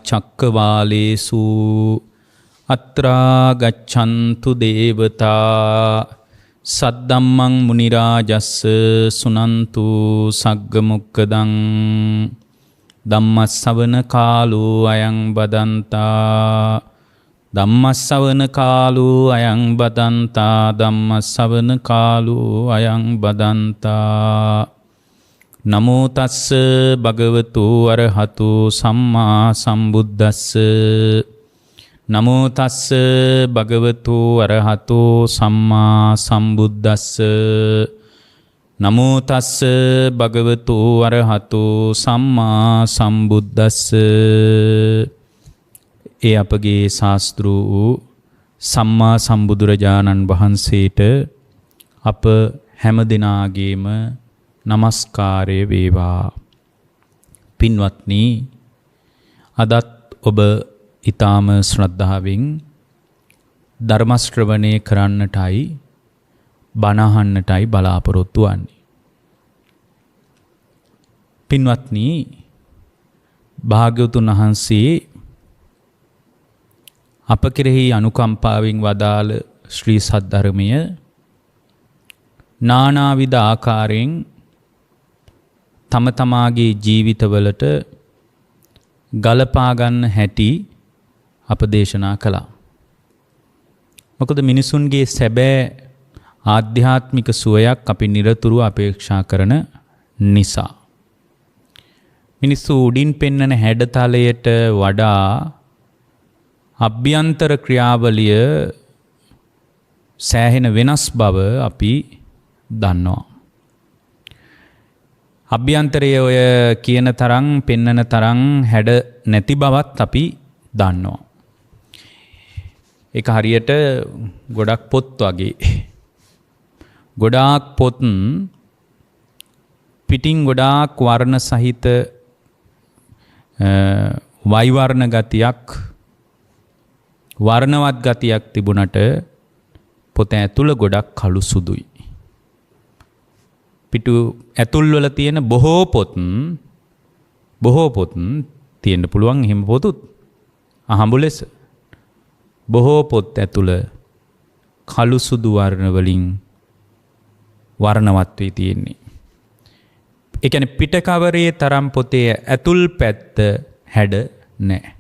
චක්කවාලේසු අත්‍රා ගච්ඡන්තු දේවතා සද්දම්මං මුනි රාජස්ස සුනන්තු සග්ග මොක්ඛදං ධම්මස්සවන කාලෝ අයං බදන්තා ධම්මස්සවන කාලෝ අයං බදන්තා ධම්මස්සවන කාලෝ අයං බදන්තා නමෝ තස්ස භගවතු අරහතු සම්මා සම්බුද්දස්ස නමෝ තස්ස භගවතු අරහතු සම්මා සම්බුද්දස්ස නමෝ තස්ස භගවතු අරහතු සම්මා සම්බුද්දස්ස. ඒ අපගේ ශාස්ත්‍රූ සම්මා සම්බුදුරජාණන් වහන්සේට අප හැම දිනාගේම නමස්කාරය වේවා. පින්වත්නි, අදත් ඔබ ඊ타ම ශ්‍රද්ධාවෙන් ධර්ම ශ්‍රවණය කරන්නටයි බණ අහන්නටයි බලාපොරොත්තු වන්නේ. පින්වත්නි, භාග්‍යවතුන් වහන්සේ අප කෙරෙහි අනුකම්පාවෙන් වදාළ ශ්‍රී සද්ධර්මය නානාවිධ ආකාරයෙන් තම තමාගේ ජීවිතවලට ගලපා ගන්න හැටි අප දේශනා කළා. මොකද මිනිසුන්ගේ සැබෑ ආධ්‍යාත්මික සුවයක් අපි නිරතුරුව අපේක්ෂා කරන නිසා. මිනිස්සු උඩින් පෙන්නන හැඩතලයට වඩා අභ්‍යන්තර ක්‍රියාවලිය සෑහෙන වෙනස් බව අපි දන්නවා. අභ්‍යන්තරයේ ඔය කියන තරම් පෙන්නන තරම් හැඩ නැති බවත් අපි දන්නවා. ඒක හරියට ගොඩක් පොත් වගේ. ගොඩාක් පොත් පිටින් ගොඩාක් වර්ණ සහිත වෛවර්ණ ගතියක් වර්ණවත් ගතියක් තිබුණට පොත ඇතුළ ගොඩක් කළු සුදුයි. පිටු ඇතුල් වල තියෙන බොහෝ පොත් තියෙන්න පුළුවන්. එහෙම පොතුත් අහඹු ලෙස බොහෝ පොත් ඇතුළ කළු සුදු වර්ණ වලින් වර්ණවත් වෙයි තියෙන්නේ. ඒ කියන්නේ පිට කවරේ තරම් පොතේ ඇතුල් පැත්ත හැඩ නැහැ.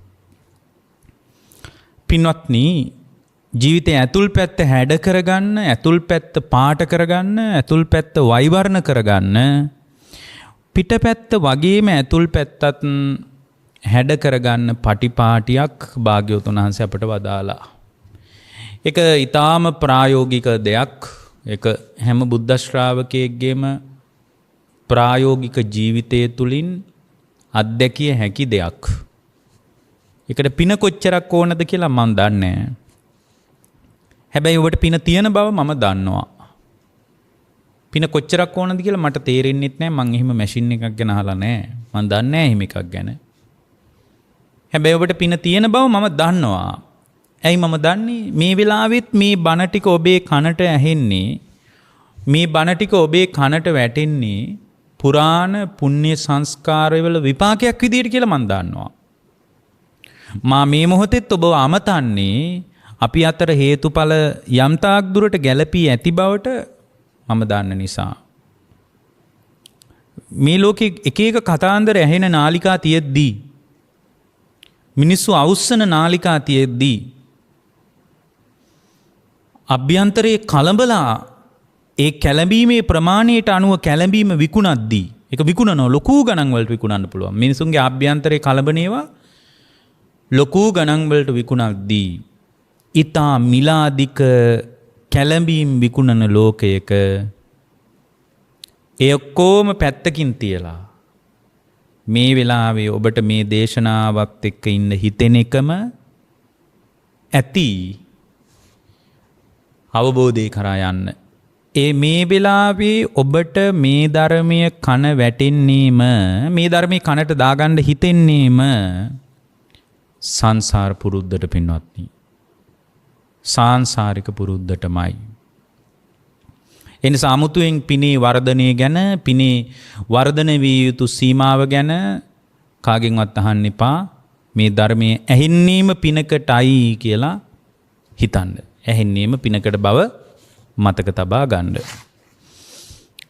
පින්වත්නි, ජීවිතයේ ඇතුල් පැත්ත හැඩ කරගන්න, ඇතුල් පැත්ත පාට කරගන්න, ඇතුල් පැත්ත වෛවර්ණ කරගන්න, පිටපැත්ත වගේම ඇතුල් පැත්තත් හැඩ කරගන්න පටිපාටියක් භාග්‍යවතුන් වහන්සේ අපට වදාලා. ඒක ඊටාම ප්‍රායෝගික දෙයක්. ඒක හැම බුද්ධ ශ්‍රාවකයෙක්ගේම ප්‍රායෝගික ජීවිතය තුළින් අත්දැකිය හැකි දෙයක්. ඒකට පින කොච්චරක් ඕනද කියලා මම දන්නේ නැහැ. හැබැයි ඔබට පින තියෙන බව මම දන්නවා. පින කොච්චරක් ඕනද කියලා මට තේරෙන්නෙත් නැහැ. මම එහෙම මැෂින් එකක් ගැන අහලා නැහැ. මම දන්නේ නැහැ එහෙම එකක් ගැන. හැබැයි ඔබට පින තියෙන බව මම දන්නවා. ඇයි මම දන්නේ? මේ වෙලාවෙත් මේ බණ ටික ඔබේ කනට ඇහෙන්නේ, මේ බණ ටික ඔබේ කනට වැටෙන්නේ පුරාණ පුණ්‍ය සංස්කාරවල විපාකයක් විදියට කියලා මම දන්නවා. මා මේ මොහොතෙත් ඔබව අමතන්නේ අපි අතර හේතුඵල යම් තාක් දුරට ගැළපී ඇති බවට මම දන්න නිසා. මේ ලෝකේ එක එක කතාන්දර ඇහෙන නාලිකා තියෙද්දී, මිනිස්සු අවුස්සන නාලිකා තියෙද්දී, අභ්‍යන්තරයේ කලබලා ඒ කැළඹීමේ ප්‍රමාණයට අනුව කැළඹීම විකුණද්දී, ඒක විකුණනවා ලොකු ගණන් වලට විකුණන්න පුළුවන්. මිනිසුන්ගේ අභ්‍යන්තරයේ කලබනේවා ලොකු ගණන් වලට විකුණද්දී ඊතා මිලාදික කැළඹීම් විකුණන ලෝකයක ඒ ඔක්කොම පැත්තකින් තියලා මේ වෙලාවේ ඔබට මේ දේශනාවත් එක්ක ඉන්න හිතෙන එකම ඇති අවබෝධය කරා යන්න. ඒ මේ වෙලාවේ ඔබට මේ ධර්මය කන වැටෙන්නේම, මේ ධර්මයේ කනට දාගන්න හිතෙන්නේම සංසාර පුරුද්දට පින්වත්නි. සාංසාරික පුරුද්දටමයි. එනිසා 아무තුවෙන් පිනේ වර්ධනය ගැන, පිනේ වර්ධන විය යුතු සීමාව ගැන කාගෙන්වත් අහන්න එපා. මේ ධර්මයේ ඇහින්නීම පිනකටයි කියලා හිතන්න. ඇහින්නීම පිනකට බව මතක තබා ගන්න.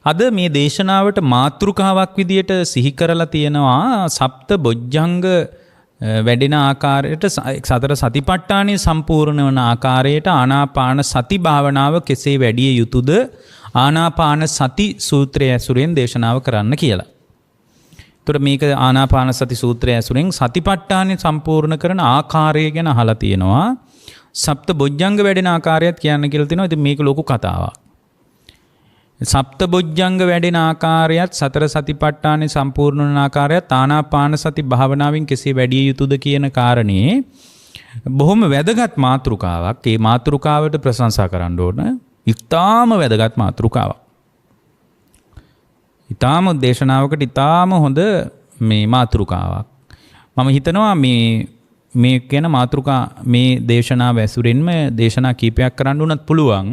අද මේ දේශනාවට මාතෘකාවක් විදියට සිහි කරලා තියෙනවා සප්ත බොජ්ජංග වැඩෙන ආකාරයට සතර සතිපට්ඨානය සම්පූර්ණ වන ආකාරයට ආනාපාන සති භාවනාව කෙසේ වැඩිය යුතුද ආනාපාන සති සූත්‍රය ඇසුරෙන් දේශනාව කරන්න කියලා. එතකොට මේක ආනාපාන සති සූත්‍රය ඇසුරෙන් සතිපට්ඨානය සම්පූර්ණ කරන ආකාරය ගැන අහලා තියෙනවා. සප්ත බොජ්ජංග වැඩෙන ආකාරයත් කියන්න කියලා තියෙනවා. ඉතින් මේක ලොකු කතාවක්. සප්ත බොජ්ජංග වැඩෙන ආකාරයත් සතර සතිපට්ඨානය සම්පූර්ණ වන ආකාරයත් ආනාපාන සති භාවනාවෙන් කෙසේ වැඩිය යුතුද කියන කාරණේ බොහොම වැදගත් මාතෘකාවක්. ඒ මාතෘකාවට ප්‍රශංසා කරන්න ඕන. ඉතාම වැදගත් මාතෘකාවක්. ඉතාම දේශනාවකට ඉතාම හොඳ මේ මාතෘකාවක්. මම හිතනවා මේ කියන මාතෘකා මේ දේශනාව ඇසුරෙන්ම දේශනා කීපයක් කරන්න උනත් පුළුවන්.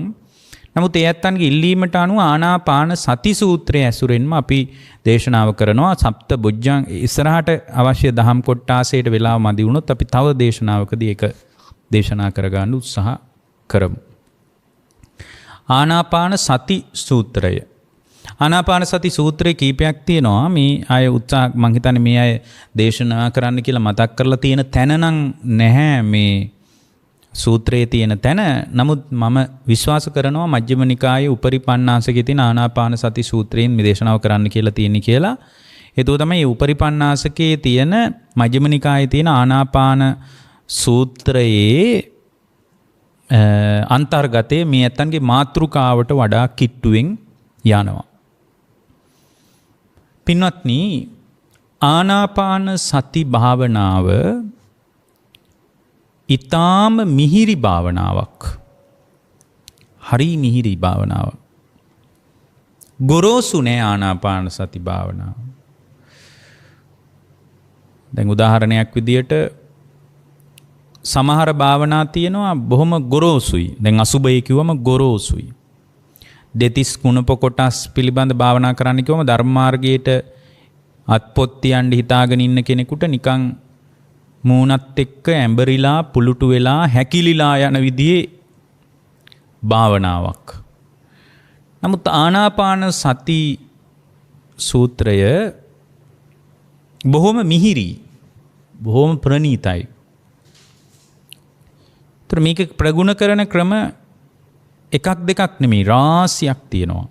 නමුත් ඒ ඇත්තන්ගේ ඉල්ලීමට අනුව ආනාපාන සති සූත්‍රය ඇසුරෙන්ම අපි දේශනාව කරනවා. සප්ත බොජ්ජංග ඉස්සරහට අවශ්‍ය දහම් කොටාසයට වෙලාව මදි වුණොත් අපි තව දේශනාවකදී ඒක දේශනා කරගන්න උත්සාහ කරමු. ආනාපාන සති සූත්‍රය. ආනාපාන සති සූත්‍රයේ කීපයක් තියෙනවා. මේ අය උත්සාහ මං හිතන්නේ මේ අය දේශනා කරන්න කියලා මතක් කරලා තියෙන තැන නම් නැහැ මේ සූත්‍රයේ තියෙන තැන. නමුත් මම විශ්වාස කරනවා මජ්ක්‍ධිම නිකායේ උපරිපන්නාසකයේ තියෙන ආනාපාන සති සූත්‍රයෙන් මේ දේශනාව කරන්න කියලා තියෙන්නේ කියලා. ඒතෝ තමයි උපරිපන්නාසකයේ තියෙන මජ්ක්‍ධිම නිකායේ තියෙන ආනාපාන සූත්‍රයේ අන්තර්ගතයේ මේ ඇත්තන්ගේ මාතෘකාවට වඩා කිට්ටුවෙන් යනවා. පින්වත්නි, ආනාපාන සති භාවනාව ඊටාම මිහිරි භාවනාවක්. හරි මිහිරි භාවනාවක්. ගොරෝසු නෑ ආනාපාන සති භාවනාව. දැන් උදාහරණයක් විදියට සමහර භාවනා තියෙනවා බොහොම ගොරෝසුයි. දැන් අසුබය කිව්වම ගොරෝසුයි. දෙතිස් කුණප කොටස් පිළිබඳ භාවනා කරන්න කිව්වම ධර්ම මාර්ගයට අත්පොත් තියන්න හිතාගෙන ඉන්න කෙනෙකුට නිකන් මූණත් එක්ක ඇඹරිලා පුලුටු වෙලා හැකිලිලා යන විදිහේ භාවනාවක්. නමුත් ආනාපාන සති සූත්‍රය බොහොම මිහිරි, බොහොම ප්‍රණීතයි. ඒතර මේක ප්‍රගුණ කරන ක්‍රම එකක් දෙකක් නෙමෙයි, රාශියක් තියෙනවා.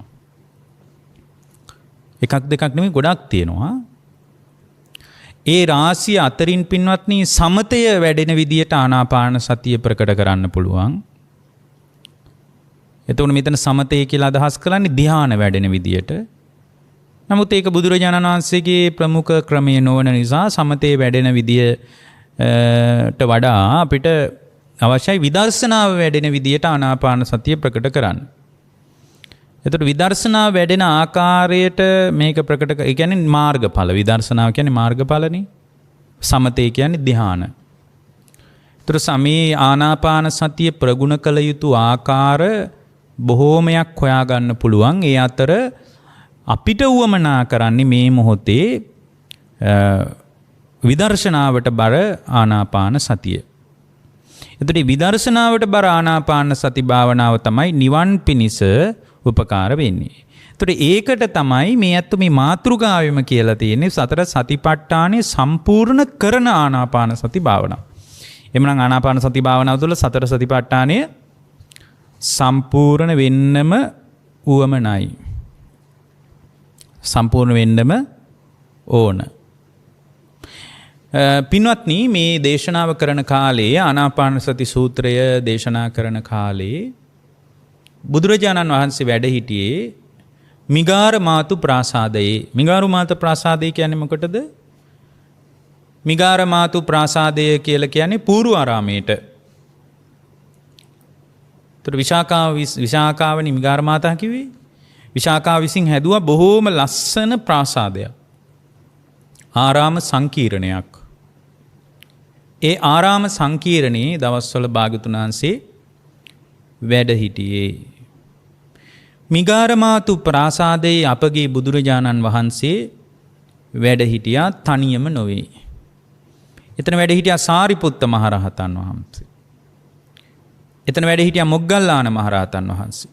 එකක් දෙකක් නෙමෙයි, ගොඩක් තියෙනවා. ඒ රාශිය අතරින් පින්වත්නි සමතය වැඩෙන විදියට ආනාපාන සතිය ප්‍රකට කරන්න පුළුවන්. එතකොට මෙතන සමතය කියලා අදහස් කරන්නේ ධ්‍යාන වැඩෙන විදියට. නමුත් ඒක බුදුරජාණන් වහන්සේගේ ප්‍රමුඛ ක්‍රමය නොවන නිසා සමතේ වැඩෙන විදියට වඩා අපිට අවශ්‍යයි විදර්ශනාව වැඩෙන විදියට ආනාපාන සතිය ප්‍රකට කරන්න. එතකොට විදර්ශනාව වැඩෙන ආකාරයට මේක ප්‍රකට ඒ කියන්නේ මාර්ගඵල. විදර්ශනාව කියන්නේ මාර්ගඵලනේ. සමතේ කියන්නේ ධ්‍යාන. එතකොට සමේ ආනාපාන සතිය ප්‍රගුණ කළ යුතු ආකාර බොහෝමයක් හොයාගන්න පුළුවන්. ඒ අතර අපිට උවමනා කරන්නේ මේ මොහොතේ විදර්ශනාවට බර ආනාපාන සතිය. එතකොට විදර්ශනාවට බර ආනාපාන සති භාවනාව තමයි නිවන් පිණිස උපකාර වෙන්නේ. එතකොට ඒකට තමයි මේ අත්තු මේ මාතෘකාවෙම කියලා තියෙන්නේ සතර සතිපට්ඨානෙ සම්පූර්ණ කරන ආනාපාන සති භාවනාව. එhmenan ආනාපාන සති භාවනාව තුළ සතර සතිපට්ඨානය සම්පූර්ණ වෙන්නම උවමනයි. සම්පූර්ණ වෙන්නම ඕන. පින්වත්නි, මේ දේශනාව කරන කාලේ ආනාපාන සති සූත්‍රය දේශනා කරන කාලේ බුදුරජාණන් වහන්සේ වැඩ හිටියේ මිගාර මාතු ප්‍රාසාදයේ. මිගාරු මාතු ප්‍රාසාදය කියන්නේ මොකටද? මිගාර මාතු ප්‍රාසාදය කියලා කියන්නේ පූර්ව ආරාමයට. ඒතර විශාකාවනි මිගාර මාතා කිව්වේ විශාකාව විසින් හැදුවා බොහෝම ලස්සන ප්‍රාසාදයක්. ආරාම සංකීර්ණයක්. ඒ ආරාම සංකීර්ණයේ දවස්වල භාග්‍යවතුන් වහන්සේ වැඩ හිටියේ. මිගාරමාතු ප්‍රාසාදයේ අපගේ බුදුරජාණන් වහන්සේ වැඩ හිටියා තනියම නොවේ. එතන වැඩ හිටියා සාරිපුත්ත මහරහතන් වහන්සේ. එතන වැඩ හිටියා මොග්ගල්ලාන මහරහතන් වහන්සේ.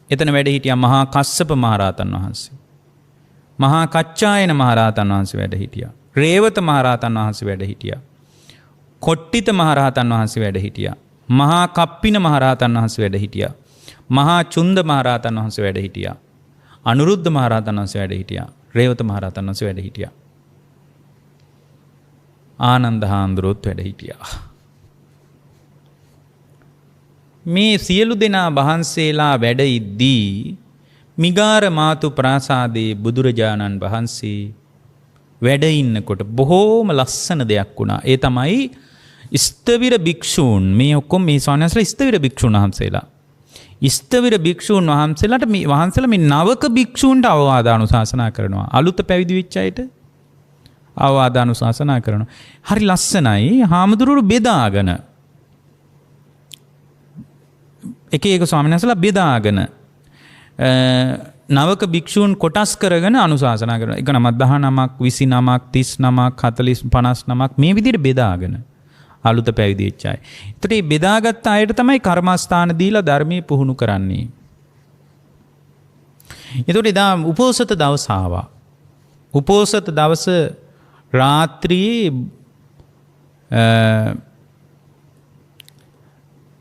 එතන වැඩ හිටියා මහා කස්සප මහරහතන් වහන්සේ. මහා කච්චායන මහරහතන් වහන්සේ වැඩ හිටියා. රේවත මහරහතන් වහන්සේ වැඩ හිටියා. කොට්ටිත මහරහතන් වහන්සේ වැඩ හිටියා. මහා කප්පින මහරහතන් වහන්සේ වැඩ හිටියා. මහා චුන්ද මහරහතන් වහන්සේ වැඩ හිටියා. අනුරුද්ධ මහරහතන් වහන්සේ වැඩ හිටියා. රේවත මහරහතන් වහන්සේ වැඩ හිටියා. ආනන්ද හාමුදුරුවෝත් වැඩ හිටියා. මේ සියලු දෙනා වහන්සේලා වැඩ ඉද්දී මිගාර මාතු ප්‍රාසාදයේ බුදුරජාණන් වහන්සේ වැඩ ඉන්නකොට බොහෝම ලස්සන දෙයක් වුණා. ඒ තමයි ස්ථවිර භික්ෂූන්. මේ ඔක්කොම මේ ස්වාමීන් වහන්සේලා ස්ථවිර භික්ෂූන් වහන්සේලා. ස්ථවිර භික්ෂූන් වහන්සේලාට මේ වහන්සේලා මේ නවක භික්ෂූන්ට අවවාද අනුශාසනා කරනවා. අලුත පැවිදි වෙච්ච අයට අවවාද අනුශාසනා කරනවා. හරි ලස්සනයි. හාමුදුරුවෝ බෙදාගෙන එක එක ස්වාමීන් වහන්සේලා බෙදාගෙන නවක භික්ෂූන් කොටස් කරගෙන අනුශාසනා කරනවා. එක නමක් 19ක් 29ක් 39ක් 40 59ක් මේ විදිහට බෙදාගෙන අලුත පැවිදි වෙච්ච අය. ඒතට මේ බෙදාගත්ත අයට තමයි කර්මස්ථාන දීලා ධර්මයේ පුහුණු කරන්නේ. ඒතට එදා උපෝසත දවස ආවා. උපෝසත දවස රාත්‍රියේ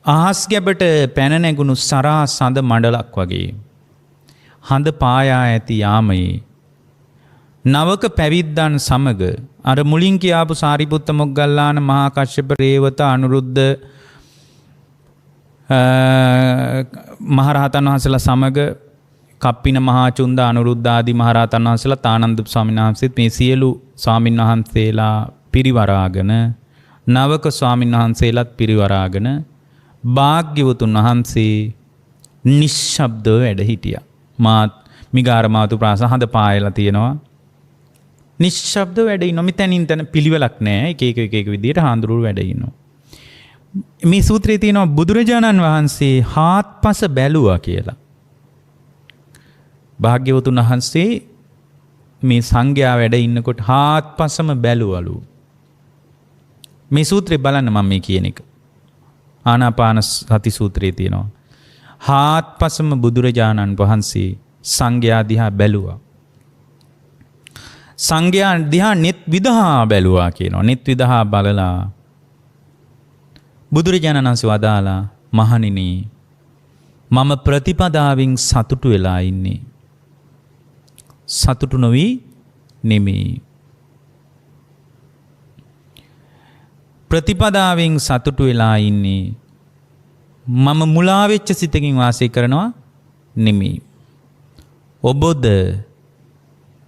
අහස් ගැබට පැන නැගුණු සරා සඳ මඩලක් වගේ හඳ පායා ඇති යාමයේ නවක පැවිද්දන් සමග අර මුලින් කියාපු සාරිපුත්ත මොග්ගල්ලාන මහා කශ්‍යප රේවත අනුරුද්ධ මහරහතන් වහන්සේලා සමග කප්පින මහා චුන්ද අනුරුද්ධ ආදී මහරහතන් වහන්සේලා තානන්ද ස්වාමීන් වහන්සේත් මේ සියලු ස්වාමීන් වහන්සේලා පිරිවරාගෙන නවක ස්වාමීන් වහන්සේලාත් පිරිවරාගෙන භාග්‍යවතුන් වහන්සේ නිශ්ශබ්දව වැඩ හිටියා. මාත් මිගාර මාතු ප්‍රාසාද හඳ පායලා තියෙනවා. නිශ්ශබ්දව වැඩ ඉන්නවා. මෙතනින් තන පිළිවෙලක් නැහැ. එක එක විදියට හාමුදුරුවෝ වැඩ ඉන්නවා. මේ සූත්‍රයේ තියෙනවා බුදුරජාණන් වහන්සේ හාත්පස බැලුවා කියලා. භාග්‍යවතුන් වහන්සේ මේ සංඝයා වැඩ ඉන්නකොට හාත්පසම බැලුවලු. මේ සූත්‍රය බලන්න මම මේ කියන එක. ආනාපාන සති සූත්‍රයේ තියෙනවා. හාත්පසම බුදුරජාණන් වහන්සේ සංඝයා දිහා බැලුවා. සංඝයා දිහා net විදහා බැලුවා කියනවා. net විදහා බලලා බුදුරජාණන් වහන්සේ වදාලා මහණෙනි මම ප්‍රතිපදාවෙන් සතුටු වෙලා ඉන්නේ. සතුටු නොවි නෙමෙයි. ප්‍රතිපදාවෙන් සතුටු වෙලා ඉන්නේ. මම මුලා වෙච්ච සිතකින් වාසය කරනවා නෙමෙයි. ඔබද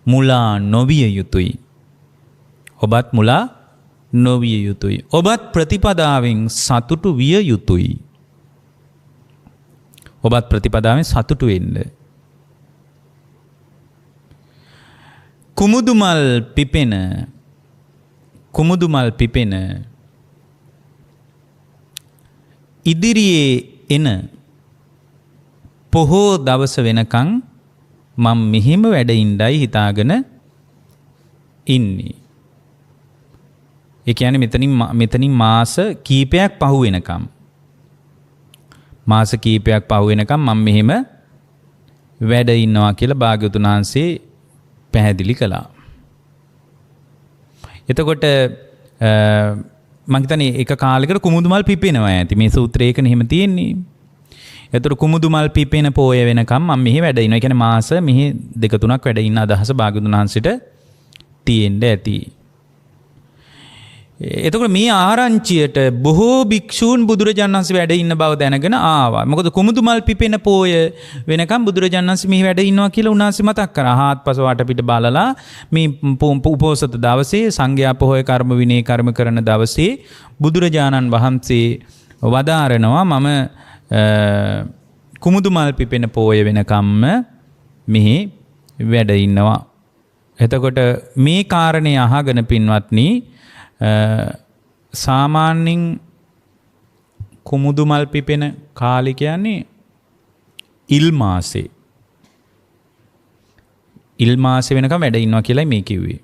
මුලා නොවිය යුතුයි. ඔබත් මුලා නොවිය යුතුයි. ඔබත් ප්‍රතිපදාවෙන් සතුටු විය යුතුයි. ඔබත් ප්‍රතිපදාවෙන් සතුටු වෙන්න. කුමුදු මල් පිපෙන ඉදිරියේ එන පොහෝ දවස වෙනකන් මම මෙහිම වැඩ ඉඳයි හිතාගෙන ඉන්නේ. ඒ කියන්නේ මෙතනින් මාස කීපයක් පහු වෙනකම් මම මෙහෙම වැඩ ඉන්නවා කියලා භාග්‍යවතුන් වහන්සේ පැහැදිලි කළා. එතකොට මම හිතන්නේ එක කාලයකට කුමුදු මල් පිපෙනවා ඇති. මේ සූත්‍රයක එහෙම තියෙන්නේ. එතකොට කුමුදු මල් පිපෙන පෝය වෙනකම් මම මෙහි වැඩ ඉනවා. ඒ කියන්නේ මාස මෙහි 2-3ක් වැඩ ඉන්න අදහස භාග්‍යවතුන් වහන්සේට තියෙන්න ඇති. එතකොට මේ ආරංචියට බොහෝ භික්ෂූන් බුදුරජාණන් වහන්සේ වැඩ ඉන්න බව දැනගෙන ආවා. මොකද කුමුදු මල් පිපෙන පෝය වෙනකම් බුදුරජාණන් වහන්සේ මෙහි වැඩ ඉන්නවා කියලා උන්වහන්සේ මතක් කරා. හාත්පස වටපිට බලලා මේ උපෝසත දවසේ සංඝයා පොහොය කර්ම විනය කර්ම කරන දවසේ බුදුරජාණන් වහන්සේ වදාරනවා මම කුමුදු මල් පිපෙන පෝය වෙනකම්ම මෙහි වැඩ ඉන්නවා. එතකොට මේ කාරණේ අහගෙන පින්වත්නි සාමාන්‍යයෙන් කුමුදු මල් පිපෙන කාලේ කියන්නේ ඉල් මාසේ. ඉල් මාසේ වෙනකම් වැඩ ඉන්නවා කියලායි මේ කිව්වේ.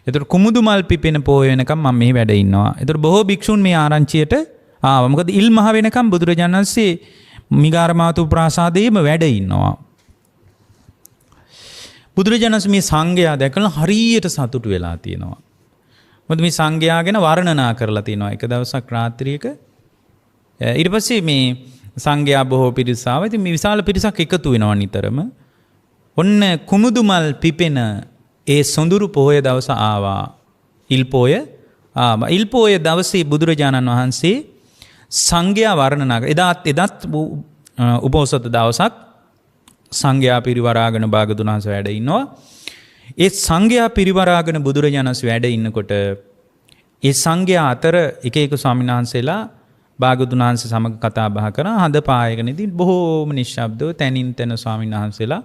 එතකොට කුමුදු මල් පිපෙන පොය වෙනකම් මම මෙහි වැඩ ඉන්නවා. එතකොට බොහෝ භික්ෂුන් මේ ආරංචියට ආවා. මොකද ඉල් මහ වෙනකම් බුදුරජාණන් වහන්සේ මිගාරමාතු ප්‍රාසාදයේම වැඩ ඉන්නවා. බුදුරජාණන් වහන්සේ මේ සංඝයා දැකලා හරියට සතුටු වෙලා තියෙනවා. මොකද මේ සංඝයා ගැන වර්ණනා කරලා තියෙනවා. එක දවසක් රාත්‍රියක ඊට පස්සේ මේ සංඝයා බොහෝ පිරිස ආවා. ඉතින් මේ විශාල පිරිසක් එකතු වෙනවා නිතරම. ඔන්න කුමුදු මල් පිපෙන ඒ සොඳුරු පොහොය දවස ආවා. ඉල් පොය ආවා. ඉල් පොය දවසේ බුදුරජාණන් වහන්සේ සංඝයා වර්ණනා කළා. එදත් උපෝසත දවසක් සංඝයා පිරිවරාගෙන භාගතුන් වහන්සේ වැඩ ඉන්නවා. ඒ සංඝයා පිරිවරාගෙන බුදුරජාණන් වහන්සේ වැඩ ඉන්නකොට ඒ සංඝයා අතර එක එක ස්වාමීන් වහන්සේලා භාගතුන් වහන්සේ සමග කතා බහ කරා. හඳ පායගෙන ඉතින් බොහෝම නිශ්ශබ්දව තනින් තන ස්වාමීන් වහන්සේලා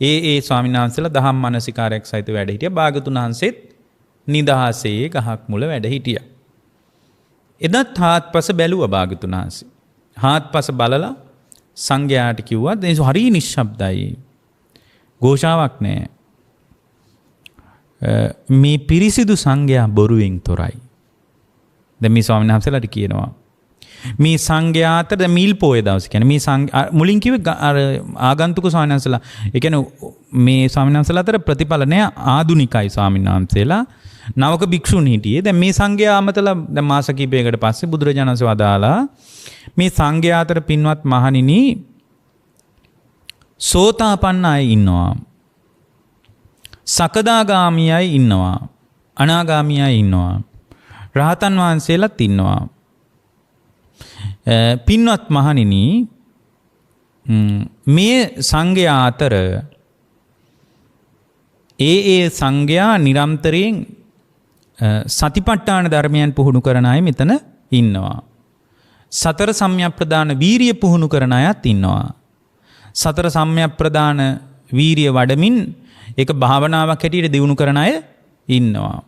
ඒ ස්වාමීන් වහන්සේලා දහම් මානසිකාරයක් සහිත වැඩ හිටියා. භාගතුන් වහන්සේත් නිදහසේ ගහක් මුල වැඩ හිටියා. එදත් හාත්පස බැලුවා භාගතුන් වහන්සේ. හාත්පස බලලා සංඝයාට කිව්වා මේ හරි නිශ්ශබ්දයි. ഘോഷාවක් නැහැ. මේ පිරිසිදු සංඝයා බොරුවෙන් තොරයි. දැන් මේ ස්වාමීන් වහන්සේලාට කියනවා මේ සංඝයා අතර මිල් පොය දවස් කියන්නේ මේ මුලින් කිව්වේ ආගන්තුක ස්වාමීන් වහන්සේලා. ඒ කියන්නේ මේ ස්වාමීන් වහන්සේලා අතර ප්‍රතිඵල නැහැ ආදුනිකයි ස්වාමීන් වහන්සේලා. නවක භික්ෂුන් හිටියේ. දැන් මේ සංඝයා අමතලා දැන් මාස කිහිපයකට පස්සේ බුදුරජාණන් වහන්සේ වදාලා මේ සංඝයා අතර පින්වත් මහණෙනි සෝතාපන්න අය ඉන්නවා. සකදාගාමී අය ඉන්නවා. අනාගාමී අය ඉන්නවා. රහතන් වහන්සේලාත් ඉන්නවා. පින්වත් මහණෙනි මේ සංඝයා අතර ඒ සංඝයා නිරන්තරයෙන් සතිපට්ඨාන ධර්මයන් පුහුණු කරන අය මෙතන ඉන්නවා. සතර සම්‍යක්ප්‍රදාන වීරිය පුහුණු කරන අයත් ඉන්නවා. සතර සම්‍යක්ප්‍රදාන වීරිය වඩමින් ඒක භාවනාවක් හැටියට දියුණු කරන අය ඉන්නවා.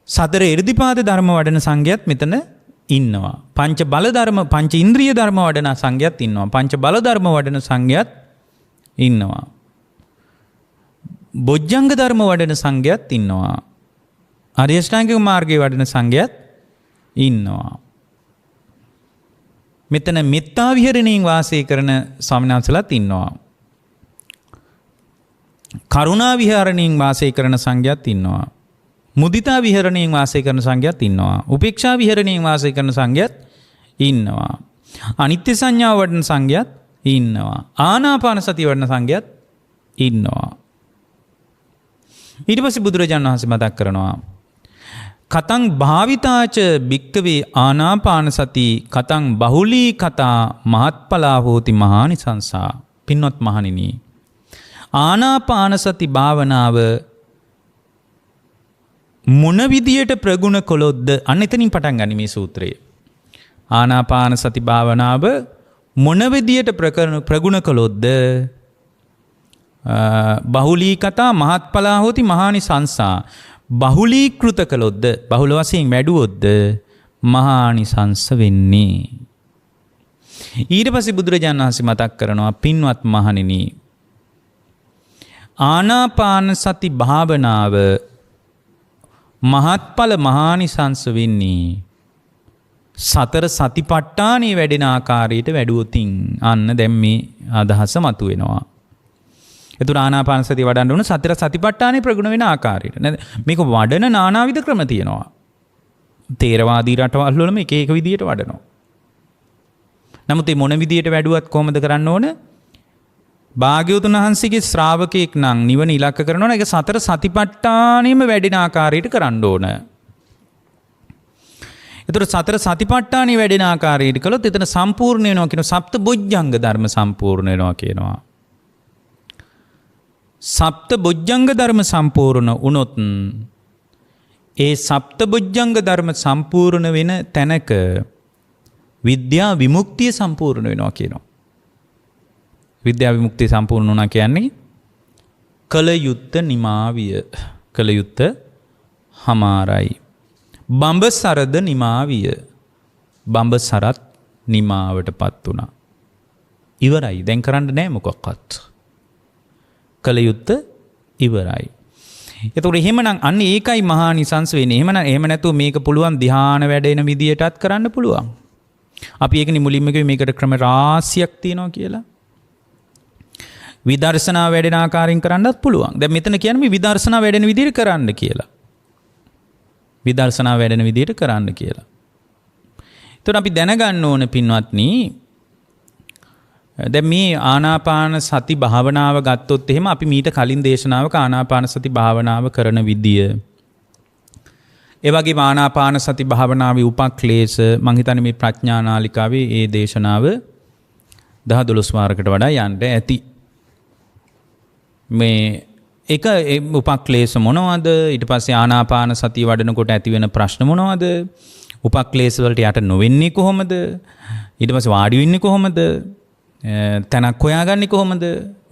සතර ඉර්ධිපාද ධර්ම වඩන සංඝයාත් මෙතන ඉන්නවා. පංච බල ධර්ම පංච ඉන්ද්‍රිය ධර්ම වඩන සංඝයාත් ඉන්නවා. පංච බල ධර්ම වඩන සංඝයාත් ඉන්නවා. බොජ්ජංග ධර්ම වඩන සංඝයාත් ඉන්නවා. ආර්ය අෂ්ටාංගික මාර්ගයේ වඩන සංඝයාත් ඉන්නවා. මෙතන මෙත්තා විහරණයෙන් වාසය කරන ස්වාමීන් වහන්සේලාත් ඉන්නවා. කරුණා විහරණයෙන් වාසය කරන සංඝයාත් ඉන්නවා. මුදිතා විහරණයෙන් වාසය කරන සංඝයාත් ඉන්නවා. උපේක්ෂා විහරණයෙන් වාසය කරන සංඝයාත් ඉන්නවා. අනිත්‍ය සංඥාව වඩන සංඝයාත් ඉන්නවා. ආනාපාන සතිය වඩන සංඝයාත් ඉන්නවා. ඊට පස්සේ බුදුරජාණන් වහන්සේ මතක් කරනවා කතං භාවිතාච භික්කවේ ආනාපාන සති කතං බහුලී කතා මහත්ඵලා හෝති මහානිසංසා. පින්වත් මහණෙනි ආනාපාන සති භාවනාව මොන විදියට ප්‍රගුණ කළොත්ද අන්න එතනින් පටන් ගනි මේ සූත්‍රය. ආනාපාන සති භාවනාව මොන විදියට ප්‍රගුණ කළොත්ද බහුලී කතා මහත්ඵලා හෝති මහානිසංසා. බහුලීකృత කළොත්ද බහුල වශයෙන් වැඩුවොත්ද මහානිසංස වෙන්නේ. ඊට පස්සේ බුදුරජාණන් වහන්සේ මතක් කරනවා පින්වත් මහණෙනි ආනාපාන සති භාවනාව මහත්ඵල මහානිසංස වෙන්නේ සතර සතිපට්ඨානෙ වැඩෙන ආකාරයට වැඩුවොතින්. අන්න දැන් මේ අදහස මතුවෙනවා. එතුර ආනාපාන සතිය වඩන්න ඕන සතර සතිපට්ඨානෙ ප්‍රගුණ වෙන ආකාරයට. මේක වඩන නානාවිධ ක්‍රම තියෙනවා. තේරවාදී රටවල් වලම එක එක විදියට වඩනවා. නමුත් මේ මොන විදියට වැඩුවත් කොහොමද කරන්න ඕන? භාග්‍යවතුන් වහන්සේගේ ශ්‍රාවකෙක් නම් නිවන ඉලක්ක කරනවා නම් ඒක සතර සතිපට්ඨානෙම වැඩෙන ආකාරයට කරන්න ඕන. ඒතර සතර සතිපට්ඨානෙ වැඩෙන ආකාරයට කළොත් එතන සම්පූර්ණ වෙනවා කියන සප්ත බොජ්ජංග ධර්ම සම්පූර්ණ වෙනවා කියනවා. සප්ත බොජ්ජංග ධර්ම සම්පූර්ණ වුණොත් ඒ සප්ත බොජ්ජංග ධර්ම සම්පූර්ණ වෙන තැනක විද්‍යා විමුක්තිය සම්පූර්ණ වෙනවා කියනවා. විද්‍යා විමුක්තිය සම්පූර්ණ වුණා කියන්නේ කල යුත්ත නිමාවිය. කල යුත්ත හමාරයි. බඹසරද නිමාවිය. බඹසරත් නිමාවටපත් වුණා. ඉවරයි. දැන් කරන්න නෑ මොකක්වත්. කල යුත්ත ඉවරයි. එතකොට එහෙමනම් අන්න ඒකයි මහානිසංස වෙන්නේ. එහෙම නැතුව මේක පුළුවන් ධ්‍යාන වැඩෙන විදියටත් කරන්න පුළුවන්. අපි ඒකනේ මුලින්ම කිව්වේ මේකට ක්‍රම රාශියක් තියෙනවා කියලා. විදර්ශනා වැඩෙන ආකාරයෙන් කරන්නත් පුළුවන්. දැන් මෙතන කියන්නේ මේ විදර්ශනා වැඩෙන විදියට කරන්න කියලා. විදර්ශනා වැඩෙන විදියට කරන්න කියලා. එතකොට අපි දැනගන්න ඕන පින්වත්නි, දැන් මේ ආනාපාන සති භාවනාව ගත්තොත් එහෙම අපි මීට කලින් දේශනාවක ආනාපාන සති භාවනාව කරන විදිය, ඒ වගේම ආනාපාන සති භාවනාවේ උපක්ලේශ මම හිතන්නේ මේ ප්‍රඥා නාලිකාවේ ඒ දේශනාව 10-12 වාරකට වඩා යන්න ඇති. මේ එක උපක්ලේශ මොනවද? ඊට පස්සේ ආනාපාන සතිය වඩනකොට ඇති වෙන ප්‍රශ්න මොනවද? උපක්ලේශ වලට යට නොවෙන්නේ කොහොමද? ඊට පස්සේ වාඩි වෙන්නේ කොහොමද? තැනක් හොයාගන්නේ කොහොමද?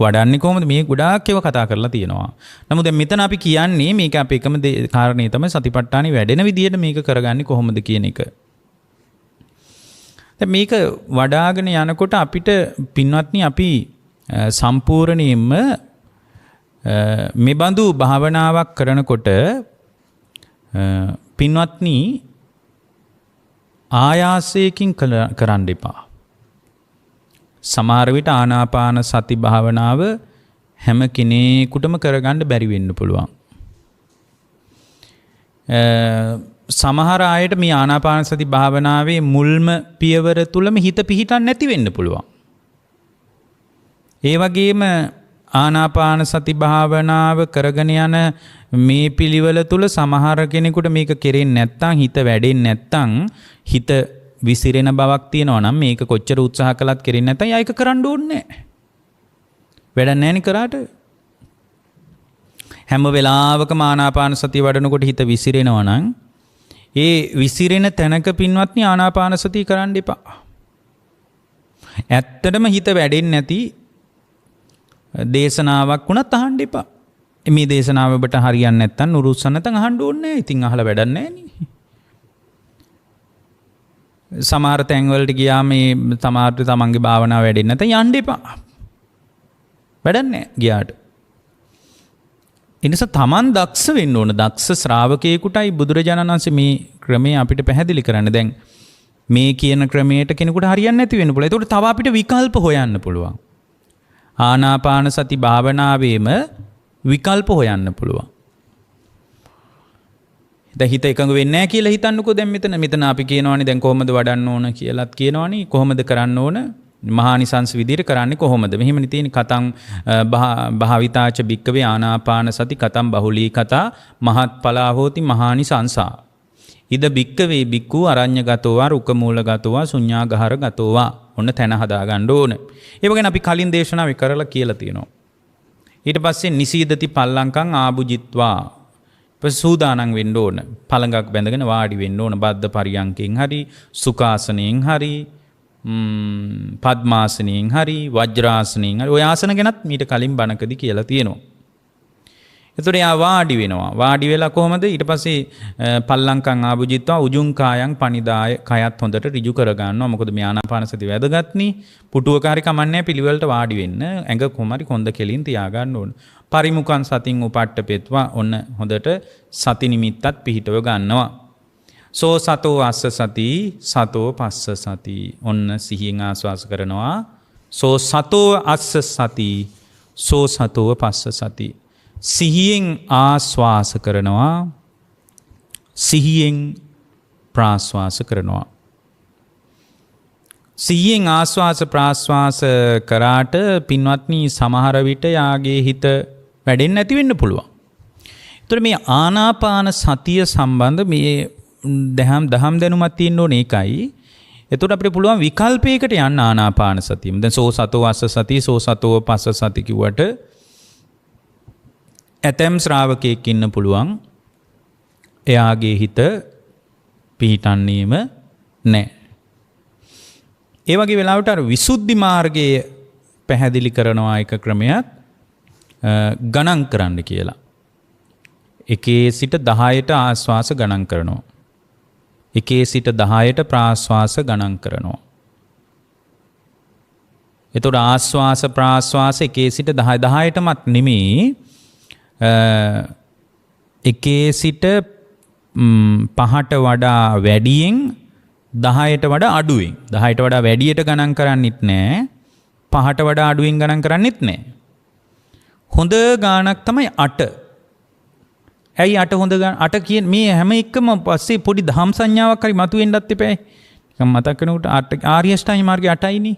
වඩන්නේ කොහොමද? මේ ගොඩාක් ඒවා කතා කරලා තියෙනවා. නමුත් දැන් මෙතන අපි කියන්නේ මේක අපේ එකම කාරණේ තමයි සතිපට්ඨානෙ වැඩෙන විදියට මේක කරගන්නේ කොහොමද කියන එක. දැන් මේක වඩාගෙන යනකොට අපිට පින්වත්නි අපි සම්පූර්ණයෙන්ම මේ බඳු භාවනාවක් කරනකොට පින්වත්නි ආයාසයෙන් කරන්න එපා. සමහර විට ආනාපාන සති භාවනාව හැම කෙනෙකුටම කරගන්න බැරි වෙන්න පුළුවන්. සමහර අයට මේ ආනාපාන සති භාවනාවේ මුල්ම පියවර තුලම හිත පිහිටන් නැති වෙන්න පුළුවන්. ඒ වගේම ආනාපාන සති භාවනාව කරගෙන යන මේ පිළිවෙල තුල සමහර කෙනෙකුට මේක කෙරෙන්නේ නැත්නම්, හිත වැඩෙන්නේ නැත්නම්, හිත විසිරෙන බවක් තියෙනවා නම් මේක කොච්චර උත්සාහ කළත් කෙරෙන්නේ නැත්නම් යා ඒක කරන්න ඕනේ නැහැ. වැඩක් නැහැ නේ කරාට. හැම වෙලාවකම ආනාපාන සතිය වඩනකොට හිත විසිරෙනවා නම් ඒ විසිරෙන තැනක පින්වත්නි ආනාපාන සතිය කරන්න එපා. ඇත්තටම හිත වැඩෙන්නේ නැති දේශනාවක් වුණත් අහන්න එපා. මේ දේශනාව ඔබට හරියන්නේ නැත්නම් නුරුස්සන් නැත්නම් අහන්න ඕනේ නැහැ. ඉතින් අහලා වැඩක් නැහැ නේ. සමහර තැන්වලට ගියා මේ සමහරට තමන්ගේ භාවනාව වැඩෙන්නේ නැත්නම් යන්න එපා. වැඩක් නැහැ ගියාට. ඒ නිසා තමන් දක්ෂ වෙන්න ඕන. දක්ෂ ශ්‍රාවකයෙකුටයි බුදුරජාණන් වහන්සේ මේ ක්‍රමය අපිට පැහැදිලි කරන්නේ. දැන් මේ කියන ක්‍රමයට කෙනෙකුට හරියන්නේ නැති වෙන්න පුළුවන්. ඒකට තව අපිට විකල්ප හොයන්න පුළුවන්. ආනාපාන සති භාවනාවේම විකල්ප හොයන්න පුළුවන්. දැන් හිත එකඟ වෙන්නේ නැහැ කියලා හිතන්නකෝ. දැන් මෙතන අපි කියනවානේ දැන් කොහොමද වඩන්න ඕන කියලාත් කියනවානේ. කොහොමද කරන්න ඕන? මහානිසංස විදිහට කරන්නේ කොහොමද? මෙහෙමනේ තියෙන්නේ. කතං භාවිතාච භික්කවේ ආනාපාන සති කතං බහුලී කතා මහත්ඵලා හෝති මහානිසංසා. ඉද භික්කවේ භික්ඛු අරඤ්‍යගතෝවා රුකමූලගතෝවා ශුඤ්ඤාගහරගතෝවා. ඔන්න තැන හදා ගන්න ඕන. ඒක ගැන අපි කලින් දේශනාවේ කරලා කියලා තියෙනවා. ඊට පස්සේ නිසීදති පල්ලංකං ආභුජිත්වා. සූදානම් වෙන්න ඕන. පළඟක් බැඳගෙන වාඩි වෙන්න ඕන. බද්ධ පරියංකෙන් හරි, සුඛාසනයෙන් හරි, පద్මාසනයෙන් හරි, වජ්‍රාසනයෙන් හරි. ඔය ආසන ගැනත් මීට කලින් බණකදී කියලා තියෙනවා. එතකොට යා වාඩි වෙනවා. වාඩි වෙලා කොහමද? ඊට පස්සේ පල්ලංකං ආභුජිත්වා උජුං කායං පනිදාය. කයත් හොඳට රිජු කර ගන්නවා. මොකද මේ ආනාපාන සති වැදගත්නි. පුටුවකාරි කමන්නේ පිළිවෙලට වාඩි වෙන්න. ඇඟ කොහමරි කොන්ද කෙලින් තියා ගන්න ඕන. පරිමුඛං සතින් උපට්ඨපෙත්වා. ඔන්න හොඳට සති නිමිත්තත් පිහිටව ගන්නවා. සෝ සතෝ අස්ස සති සතෝ පස්ස සති. ඔන්න සිහියෙන් ආස්වාස කරනවා. සෝ සතෝ අස්ස සති සෝ සතෝ පස්ස සති. සිහියෙන් ආස්වාස කරනවා, සිහියෙන් ප්‍රාස්වාස කරනවා. සිහියෙන් ආස්වාස ප්‍රාස්වාස කරාට පින්වත්නි සමහර විට යාගේ හිත වැඩෙන්නේ නැති වෙන්න පුළුවන්. ඒතර මේ ආනාපාන සතිය සම්බන්ධ මේ දහම් දැනුමක් තියෙන්න ඕනේ. ඒකයි. එතකොට අපිට පුළුවන් විකල්පයකට යන්න ආනාපාන සතියෙම. දැන් සෝ සතෝ අස්ස සති සෝ සතෝ පස්ස සති කිව්වට ඇතැම් ශ්‍රාවකයෙක් ඉන්න පුළුවන් එයාගේ හිත පිහිටන්නේම නැහැ. ඒ වගේ වෙලාවට අර විසුද්ධි මාර්ගය පැහැදිලි කරනවා එක ක්‍රමයක් ගණන් කරන්න කියලා. 1 සිට 10ට ආස්වාස ගණන් කරනවා. 1 සිට 10ට ප්‍රාස්වාස ගණන් කරනවා. එතකොට ආස්වාස ප්‍රාස්වාස 1 සිට 10 10ටමත් නෙමෙයි එකේ සිට 5ට වඩා වැඩියෙන් 10ට වඩා අඩුවෙන් 10ට වඩා වැඩියට ගණන් කරන්නෙත් නෑ 5ට වඩා අඩුවෙන් ගණන් කරන්නෙත් නෑ. හොඳ ගානක් තමයි 8. ඇයි 8 හොඳ ගාන 8 කියන මේ හැම එකම පස්සේ පොඩි දහම් සංඥාවක් හරි මතුවෙන්නත් එපැයි. නිකන් මතක් කරනකොට ආර්ය අෂ්ටාංගික මාර්ගය 8යිනේ.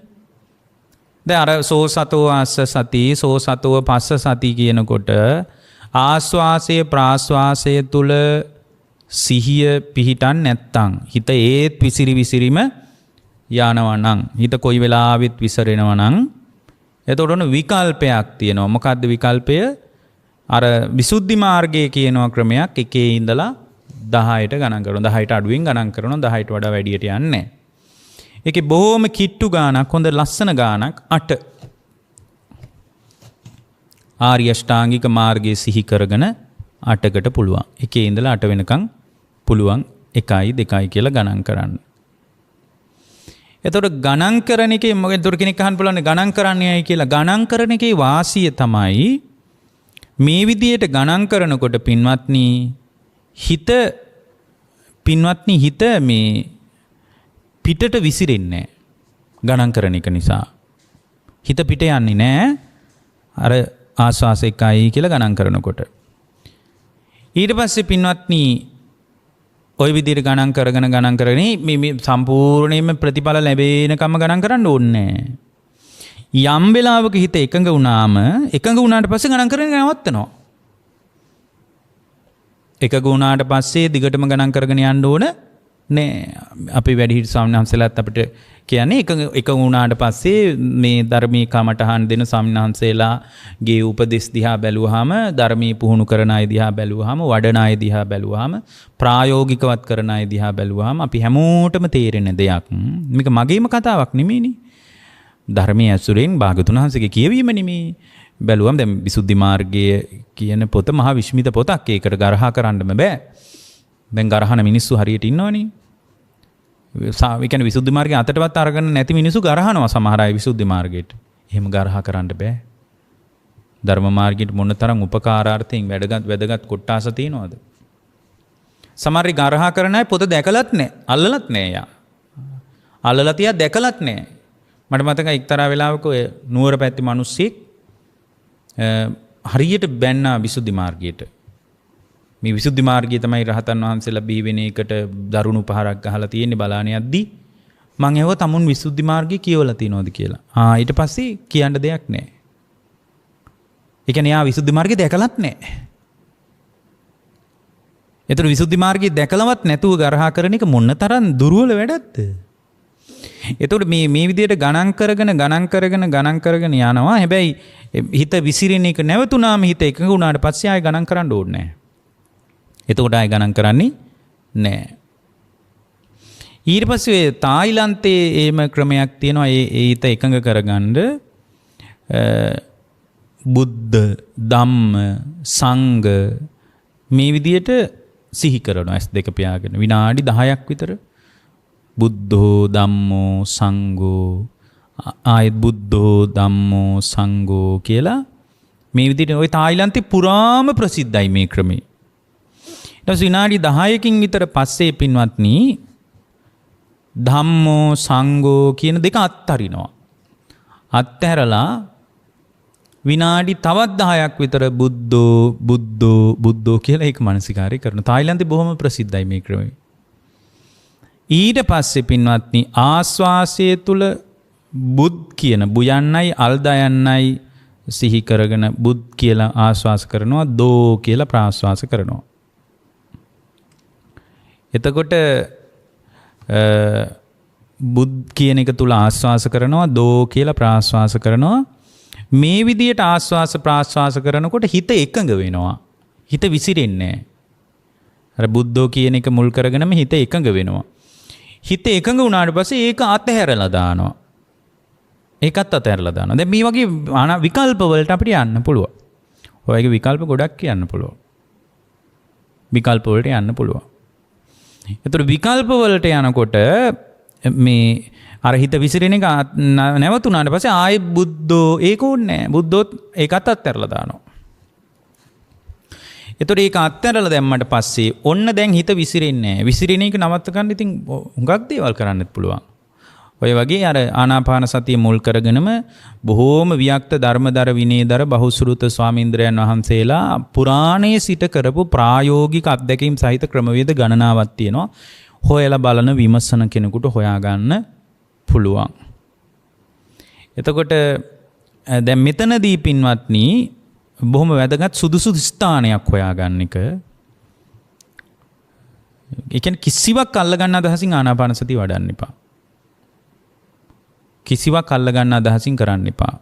දැන් අර සෝ සතෝ ආස්ස සති සෝ සතෝ පස්ස සති කියනකොට ආස්වාසය ප්‍රාස්වාසය තුල සිහිය පිහිටන් නැත්තම් හිත ඒත් විසිරිම යනවා නම් හිත කොයි වෙලාවෙත් විසිරෙනවා නම් එතකොට ඔන්න විකල්පයක් තියෙනවා. මොකද්ද විකල්පය? අර විසුද්ධි මාර්ගයේ කියනවා ක්‍රමයක් එකේ ඉඳලා 10ට ගණන් කරනවා. 10ට අඩුවෙන් ගණන් කරනවා. 10ට වඩා වැඩියට යන්නේ නැහැ. ඒකේ බොහොම කිට්ටු ගානක් හොඳ ලස්සන ගානක් 8. ආර්ය අෂ්ටාංගික මාර්ගයේ සිහි කරගෙන 8කට පුළුවන්. එකේ ඉඳලා 8 වෙනකන් පුළුවන් 1යි 2යි කියලා ගණන් කරන්න. එතකොට ගණන් කරන එකේ මොකද දොර කෙනෙක් අහන්න පුළුවන් ගණන් කරන්නේයි කියලා. ගණන් කරන එකේ වාසිය තමයි මේ විදියට ගණන් කරනකොට පින්වත්නි හිත මේ පිටට විසිරෙන්නේ නැහැ. ගණන් කරන එක නිසා. හිත පිට යන්නේ නැහැ. අර ආස්වාස එකයි කියලා ගණන් කරනකොට. ඊට පස්සේ පින්වත්නි ওই විදිහට ගණන් කරගෙන මේ සම්පූර්ණයෙන්ම ප්‍රතිඵල ලැබෙනකම් ගණන් කරන්න ඕනේ නැහැ. යම් වෙලාවක හිත එකඟ වුණාට පස්සේ ගණන් කරගෙන නවත්තනවා. එකඟ වුණාට පස්සේ දිගටම ගණන් කරගෙන යන්න ඕන නෑ. අපි වැඩිහිටි ස්වාමීන් වහන්සේලාත් අපිට කියන්නේ එකඟ වුණාට පස්සේ මේ ධර්මී කමටහන් දෙන ස්වාමීන් වහන්සේලාගේ උපදෙස් දිහා බැලුවාම ධර්මී පුහුණු කරන අය දිහා බැලුවාම වඩන අය දිහා බැලුවාම ප්‍රායෝගිකවත් කරන අය දිහා බැලුවාම අපි හැමෝටම තේරෙන දෙයක්. මේක මගේම කතාවක් නෙමෙයිනේ. ධර්මයේ ඇසුරෙන් භාගතුන් වහන්සේගේ කියවීම නෙමෙයි. බැලුවම දැන් විසුද්ධි මාර්ගය කියන පොත මහා විශ්මිත පොතක්. ඒකට ගරහා කරන්නම බෑ. දැන් ගරහන මිනිස්සු හරියට ඉන්නවනේ. ඒ කියන්නේ විසුද්ධි මාර්ගය අතටවත් අරගෙන නැති මිනිස්සු ගරහනවා සමහර අය විසුද්ධි මාර්ගයට. එහෙම ගරහා කරන්න බෑ. ධර්ම මාර්ගයට මොන තරම් උපකාරාර්ථයෙන් වැදගත් කොටාස තියෙනවද? සමහර ගරහා කරන අය පොත දැකලත් නැහැ. අල්ලලත් නැහැ යා. අල්ලලා තියා දැකලත් නැහැ. මට මතකයි එක්තරා වෙලාවක ඔය නුවර පැත්තේ මිනිස්සෙක් හරියට බැන්නා විසුද්ධි මාර්ගයට. මේ විසුද්ධි මාර්ගය තමයි රහතන් වහන්සේලා බිහි වෙන එකට දරුණු පහරක් ගහලා තියෙන්නේ බලාන යද්දි මං ඇහුවා තමුන් විසුද්ධි මාර්ගය කියවලා තියෙනවද කියලා. ඊට පස්සේ කියන්න දෙයක් නැහැ. ඒ කියන්නේ යා විසුද්ධි මාර්ගය දැකලත් නැහැ. ඒතර විසුද්ධි මාර්ගය දැකලවත් නැතුව ගරහා කරන එක මොන තරම් දුර්වල වැඩක්ද? එතකොට මේ විදිහට ගණන් කරගෙන යනවා. හැබැයි හිත විසිරෙන එක නැවතුනාම හිත එකඟ වුණාට පස්සේ ආයෙ ගණන් කරන්න ඕනේ නැහැ. එතකොට ආයෙ ගණන් කරන්නේ නැහැ. ඊට පස්සේ තායිලන්තයේ එහෙම ක්‍රමයක් තියෙනවා. ඒ හිත එකඟ කරගන්න බුද්ධ ධම්ම සංඝ මේ විදිහට සිහි කරනවා. S2 පියාගෙන විනාඩි 10ක් විතර බුද්ධෝ ධම්මෝ සංඝෝ ආයත් බුද්ධෝ ධම්මෝ සංඝෝ කියලා මේ විදිහට ওই තායිලන්තේ පුරාම ප්‍රසිද්ධයි මේ ක්‍රමය. ඊට පස්සේ විනාඩි 10කින් විතර පස්සේ පින්වත්නි ධම්මෝ සංඝෝ කියන දෙක අත්හරිනවා. අත්හැරලා විනාඩි තවත් 10ක් විතර බුද්ධෝ කියලා ඒක මානසිකාරය කරනවා. තායිලන්තේ බොහොම ප්‍රසිද්ධයි මේ ක්‍රමය. ඊට පස්සේ පින්වත්නි ආස්වාසය තුල බුද් කියන බුයන්නයි අල්දයන්නයි සිහි කරගෙන බුද් කියලා ආස්වාස කරනවා දෝ කියලා ප්‍රාස්වාස කරනවා. එතකොට බුද් කියන එක තුල ආස්වාස කරනවා දෝ කියලා ප්‍රාස්වාස කරනවා. මේ විදියට ආස්වාස ප්‍රාස්වාස කරනකොට හිත එකඟ වෙනවා. හිත විසිරෙන්නේ නැහැ. අර බුද්ධෝ කියන එක මුල් කරගෙනම හිත එකඟ වෙනවා. හිත එකඟ වුණාට පස්සේ ඒක අතහැරලා දානවා. ඒකත් අතහැරලා දානවා. දැන් මේ වගේ විකල්ප වලට අපිට යන්න පුළුවන්. ඔයගේ විකල්ප ගොඩක් කියන්න පුළුවන්. විකල්ප වලට යන්න පුළුවන්. ඒතර විකල්ප වලට යනකොට මේ අර හිත විසිරෙන එක නැවතුණාට පස්සේ ආයෙ බුද්ධෝ ඒක ඕනේ නැහැ. බුද්ධෝත් ඒකත් අත්හැරලා දානවා. එතකොට ඒක අත්හැරලා දැම්මට පස්සේ ඔන්න දැන් හිත විසිරෙන්නේ නැහැ. විසිරෙන එක නවත්ත ගන්න ඉතින් හුඟක් දේවල් කරන්නත් පුළුවන්. ඔය වගේ අර ආනාපාන සතිය මුල් කරගෙනම බොහෝම වික්ත ධර්මදර විනයදර බහුශ්‍රූත ස්වාමීන්ද්‍රයන් වහන්සේලා පුරාණයේ සිට කරපු ප්‍රායෝගික අත්දැකීම් සහිත ක්‍රමවේද ගණනාවක් තියෙනවා. හොයලා බලන විමසන කෙනෙකුට හොයාගන්න පුළුවන්. එතකොට දැන් මෙතනදී පින්වත්නි බොහොම වැදගත් සුදුසු ස්ථානයක් හොයාගන්න එක. ඒ කියන්නේ කිසිවක් අල්ලගන්න අදහසින් ආනාපාන සතිය වඩන්න එපා. කිසිවක් අල්ලගන්න අදහසින් කරන්න එපා.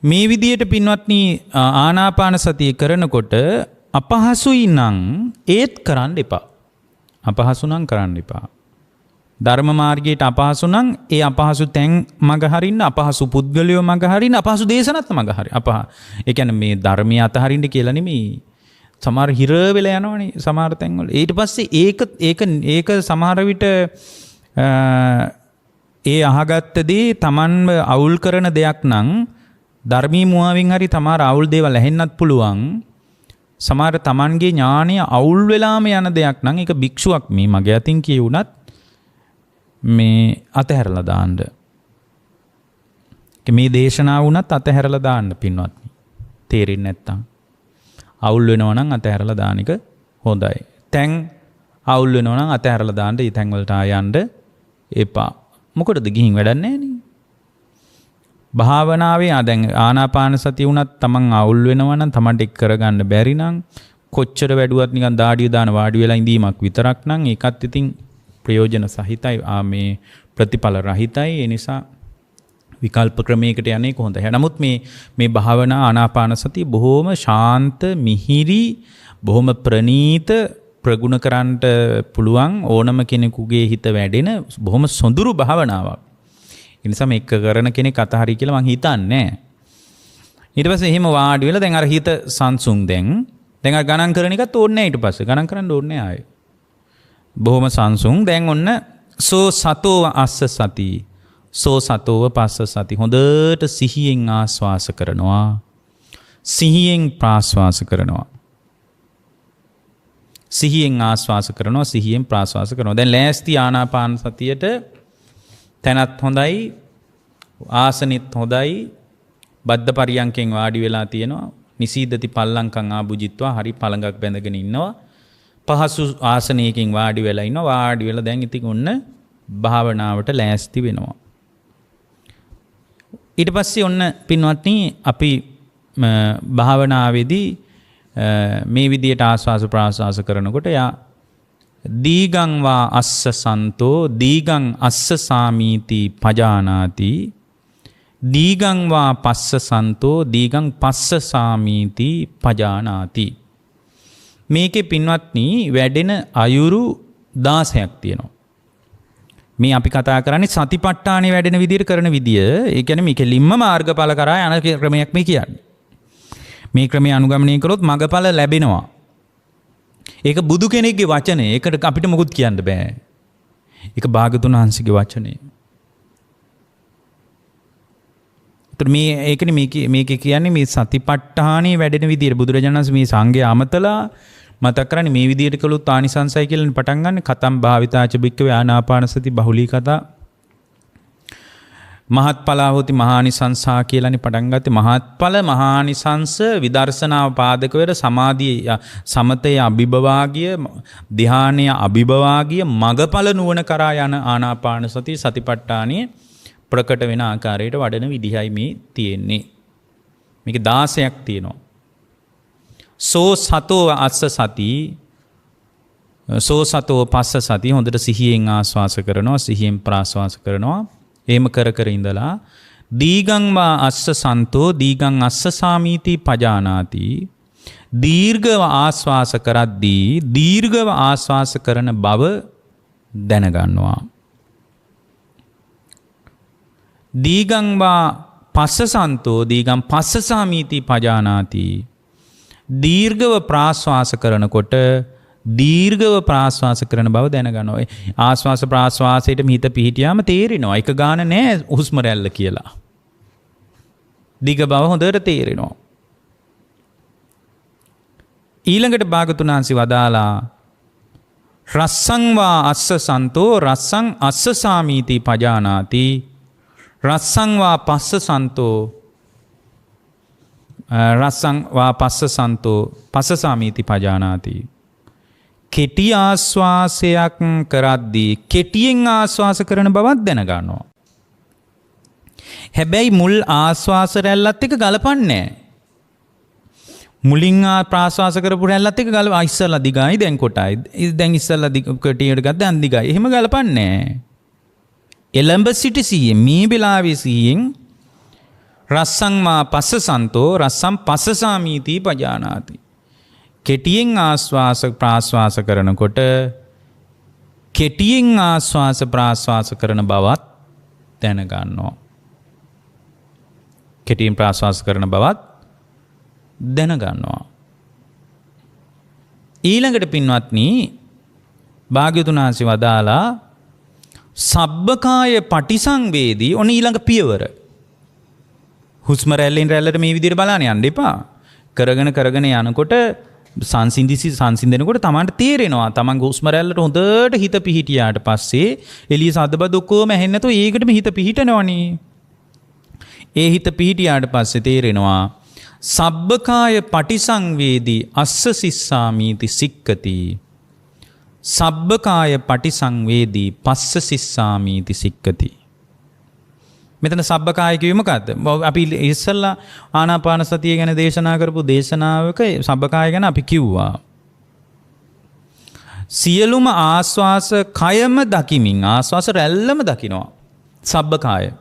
මේ විදියට පින්වත්නි ආනාපාන සතිය කරනකොට අපහසුයි නම් ඒත් කරන්න එපා. අපහසු නම් කරන්න එපා. ධර්ම මාර්ගයට අපහසු නම් ඒ අපහසු තැන් මග හරින්න, අපහසු පුද්ගලයෝ මග හරින්න, අපහසු දේශනත් මග හරි. ඒ කියන්නේ මේ ධර්මයේ අතහරින්න කියලා නෙමෙයි. සමහර හිර වෙලා යනවනේ සමහර තැන්වල. ඊට පස්සේ ඒක සමහර විට ඒ අහගත්තදී Tamanව අවුල් කරන දෙයක් නම් ධර්මී මුවාවෙන් හරි තමාර අවුල් දේවල් ඇහෙන්නත් පුළුවන්. සමහර Tamanගේ ඥානය අවුල් වෙලාම යන දෙයක් නම් ඒක භික්ෂුවක් මේ මගේ අතින් කියුණත් මේ අතහැරලා දාන්න. මේ දේශනාව වුණත් අතහැරලා දාන්න පින්වත්නි. තේරෙන්නේ නැත්තම් අවුල් වෙනවා නම් අතහැරලා දාන එක හොඳයි. තැන් අවුල් වෙනවා නම් අතහැරලා දාන්න. ඒ තැන් වලට ආයන්න එපා. මොකටද ගිහින් වැඩක් නැහැ නේ. භාවනාවේ දැන් ආනාපාන සතිය වුණත් තමන් අවුල් වෙනවා නම් තමන්ට එක් කරගන්න බැරි නම් කොච්චර වැඩුවත් නිකන් දාඩිය දාන වාඩි වෙලා ඉඳීමක් විතරක් නම් ඒකත් ඉතින් ප්‍රයෝජන සහිතයි. මේ ප්‍රතිඵල රහිතයි. ඒ නිසා විකල්ප ක්‍රමයකට යන්නේ කොහොඳයි. නමුත් මේ භාවනා ආනාපාන සතිය බොහොම ශාන්ත, මිහිරි, බොහොම ප්‍රණීත, ප්‍රගුණ කරන්නට පුළුවන් ඕනම කෙනෙකුගේ හිත වැඩෙන බොහොම සොඳුරු භාවනාවක්. ඒ නිසා මේක කරන කෙනෙක් අතහරි කියලා මං හිතන්නේ. ඊට පස්සේ එහෙම වාඩි වෙලා දැන් අර හිත සංසුන් දැන් අර ගණන් කරන එකත් ඕනේ නැහැ. ඊට පස්සේ ගණන් කරන්න ඕනේ නැහැ ආයේ. බොහොම සංසුන්. දැන් ඔන්න සෝ සතෝ අස්ස සති, සෝ සතෝව පස්ස සති. හොඳට සිහියෙන් ආස්වාස කරනවා, සිහියෙන් ප්‍රාස්වාස කරනවා. සිහියෙන් ආස්වාස කරනවා, සිහියෙන් ප්‍රාස්වාස කරනවා. දැන් ලෑස්ති ආනාපාන සතියට තැනත් හොඳයි, ආසනෙත් හොඳයි. බද්ධ පරියන්කෙන් වාඩි වෙලා තියෙනවා. නිසීදති පල්ලංකං ආභුජිත්වා, හරි පළඟක් බැඳගෙන ඉන්නවා. පහසු ආසනයකින් වාඩි වෙලා ඉන්නවා. වාඩි වෙලා දැන් ඉතින් ඔන්න භාවනාවට ලෑස්ති වෙනවා. ඊට පස්සේ ඔන්න පින්වත්නි අපි භාවනාවේදී මේ විදියට ආස්වාස ප්‍රාස්වාස කරනකොට යා දීගං වා අස්ස සන්තෝ දීගං අස්ස සාමීති පජානාති, දීගං වා පස්ස සන්තෝ දීගං පස්ස සාමීති පජානාති. මේකේ පින්වත්නි වැඩෙන අයුරු 16ක් තියෙනවා. මේ අපි කතා කරන්නේ සතිපට්ඨානෙ වැඩෙන විදිහට කරන විදිය. ඒ කියන්නේ මේකේ ලිම්ම මාර්ගඵල කරා යන ක්‍රමයක් මේ කියන්නේ. මේ ක්‍රමය අනුගමනය කරොත් මගඵල ලැබෙනවා. ඒක බුදු කෙනෙක්ගේ වචනේ. ඒකට අපිට මොකුත් කියන්න බෑ. ඒක භාගතුන් වහන්සේගේ වචනේ. ඒතර මේ ඒකනේ මේකේ කියන්නේ මේ සතිපට්ඨානේ වැඩෙන විදියට බුදුරජාණන් වහන්සේ මේ සංඝය අමතලා මතක් කරන්නේ මේ විදියට කළොත් ආනිසංසයි කියලා පටන් ගන්න. කතම් භාවිතාච බික්කවේ ආනාපාන සති බහුලී කතා. මහත්ඵලා හොති මහානිසංසා කියලානේ පටන් ගත්තේ. මහත්ඵල මහානිසංස විදර්ශනාව පාදක වෙර සමාධිය සමතය අභිභවාගිය ධානය අභිභවාගිය මගඵල නුවණ කරා යන ආනාපාන සති සතිපට්ඨානිය ප්‍රකට වෙන ආකාරයට වඩන විදිහයි මේ තියෙන්නේ. මේක 16ක් තියෙනවා. සෝ සතෝ අස්ස සති, සෝ සතෝ පස්ස සති. හොඳට සිහියෙන් ආස්වාස කරනවා, සිහියෙන් ප්‍රාස්වාස කරනවා. එහෙම කර කර ඉඳලා දීගං වා අස්ස සන්තෝ දීගං අස්ස සාමීති පජානාති. දීර්ඝව ආස්වාස කරද්දී දීර්ඝව ආස්වාස කරන බව දැනගන්නවා. දීගං වා පස්ස සන්තෝ දීගං පස්ස සාමීති පජානාති. දීර්ඝව ප්‍රාස්වාස කරනකොට දීර්ඝව ප්‍රාස්වාස කරන බව දැනගන්නවා. ආස්වාස ප්‍රාස්වාසයට හිත පිහිටියාම තේරෙනවා එක ගාන නෑ හුස්ම රැල්ල කියලා. දිග බව හොඳට තේරෙනවා. ඊළඟට භාගතුන් වහන්සේ වදාලා රස්සංවා අස්ස සන්තෝ රස්සං අස්ස සාමීති පජානාති රස්සංවා පස්ස සන්තෝ රස්සංවා පස්ස සන්තෝ පස්ස සාමීති පජානාති. කෙටි ආශ්වාසයක් කරද්දී කෙටියෙන් ආශ්වාස කරන බවත් දැනගන්නවා. හැබැයි මුල් ආශ්වාස රැල්ලත් එක ගලපන්නේ නැහැ. මුලින් ප්‍රාශ්වාස කරපු රැල්ලත් එක ගල ඉස්සල්ලා දිගයි දැන් කොටයි. දැන් ඉස්සල්ලා දිග කෙටියට ගත්ත දැන් දිගයි. එහෙම ගලපන්නේ නැහැ. එළඹ සිටි සිහියෙන් මේ වෙලාවේ සිහියෙන් රස්සංමා පස්ස සන්තෝ රස්සම් පස්ස සාමීති පජානාති. කෙටියෙන් ආශ්වාස ප්‍රාශ්වාස කරනකොට කෙටියෙන් ආශ්වාස ප්‍රාශ්වාස කරන බවත් දැනගන්නවා. කෙටියෙන් ප්‍රාශ්වාස කරන බවත් දැනගන්නවා. ඊළඟට පින්වත්නි භාග්‍යවතුන් වහන්සේ වදාලා සබ්බකාය පටිසංවේදී ඔන්න ඊළඟ පියවර. හුස්ම රැල්ලෙන් රැල්ලට මේ විදිහට බලන්න යන්න එපා. කරගෙන යනකොට සංසිඳනකොට තමන්ට තේරෙනවා තමන්ගේ හුස්ම රැල්ලට හොඳට හිත පිහිටියාට පස්සේ එළිය සද්දබද ඔක්කොම ඇහෙන්නේ නැතුව ඒකටම හිත පිහිටනවනේ. ඒ හිත පිහිටියාට පස්සේ තේරෙනවා සබ්බකාය පටිසංවේදී අස්ස සිස්සාමීති සික්කති. සබ්බකාය පටිසංවේදී පස්ස සිස්සාමීති සික්කති. මෙතන සබ්බකාය කිව්වේ මොකද්ද? අපි ඉස්සල්ලා ආනාපාන සතිය ගැන දේශනා කරපු දේශනාවක සබ්බකාය ගැන අපි කිව්වා. සියලුම ආස්වාස කයම දකිමින් ආස්වාස රැල්ලම දකිනවා. සබ්බකාය.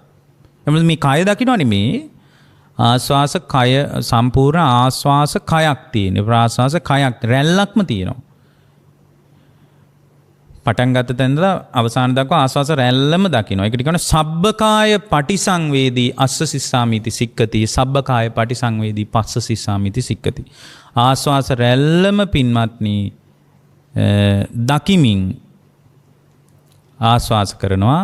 එමුද මේ කය දකිනවා නෙමේ. ආස්වාස කය සම්පූර්ණ ආස්වාස කයක් තියෙන. ප්‍රාස්වාස කයක් රැල්ලක්ම තියෙනවා. පටන් ගත්ත තැනදලා අවසාන දක්වා ආස්වාස රැල්ලම දකිනවා. ඒකට කියනවා සබ්බකාය පටිසංවේදී අස්ස සිස්සාමිති සික්කති. සබ්බකාය පටිසංවේදී පස්ස සිස්සාමිති සික්කති. ආස්වාස රැල්ලම පින්වත්නි දකිමින් ආස්වාස කරනවා.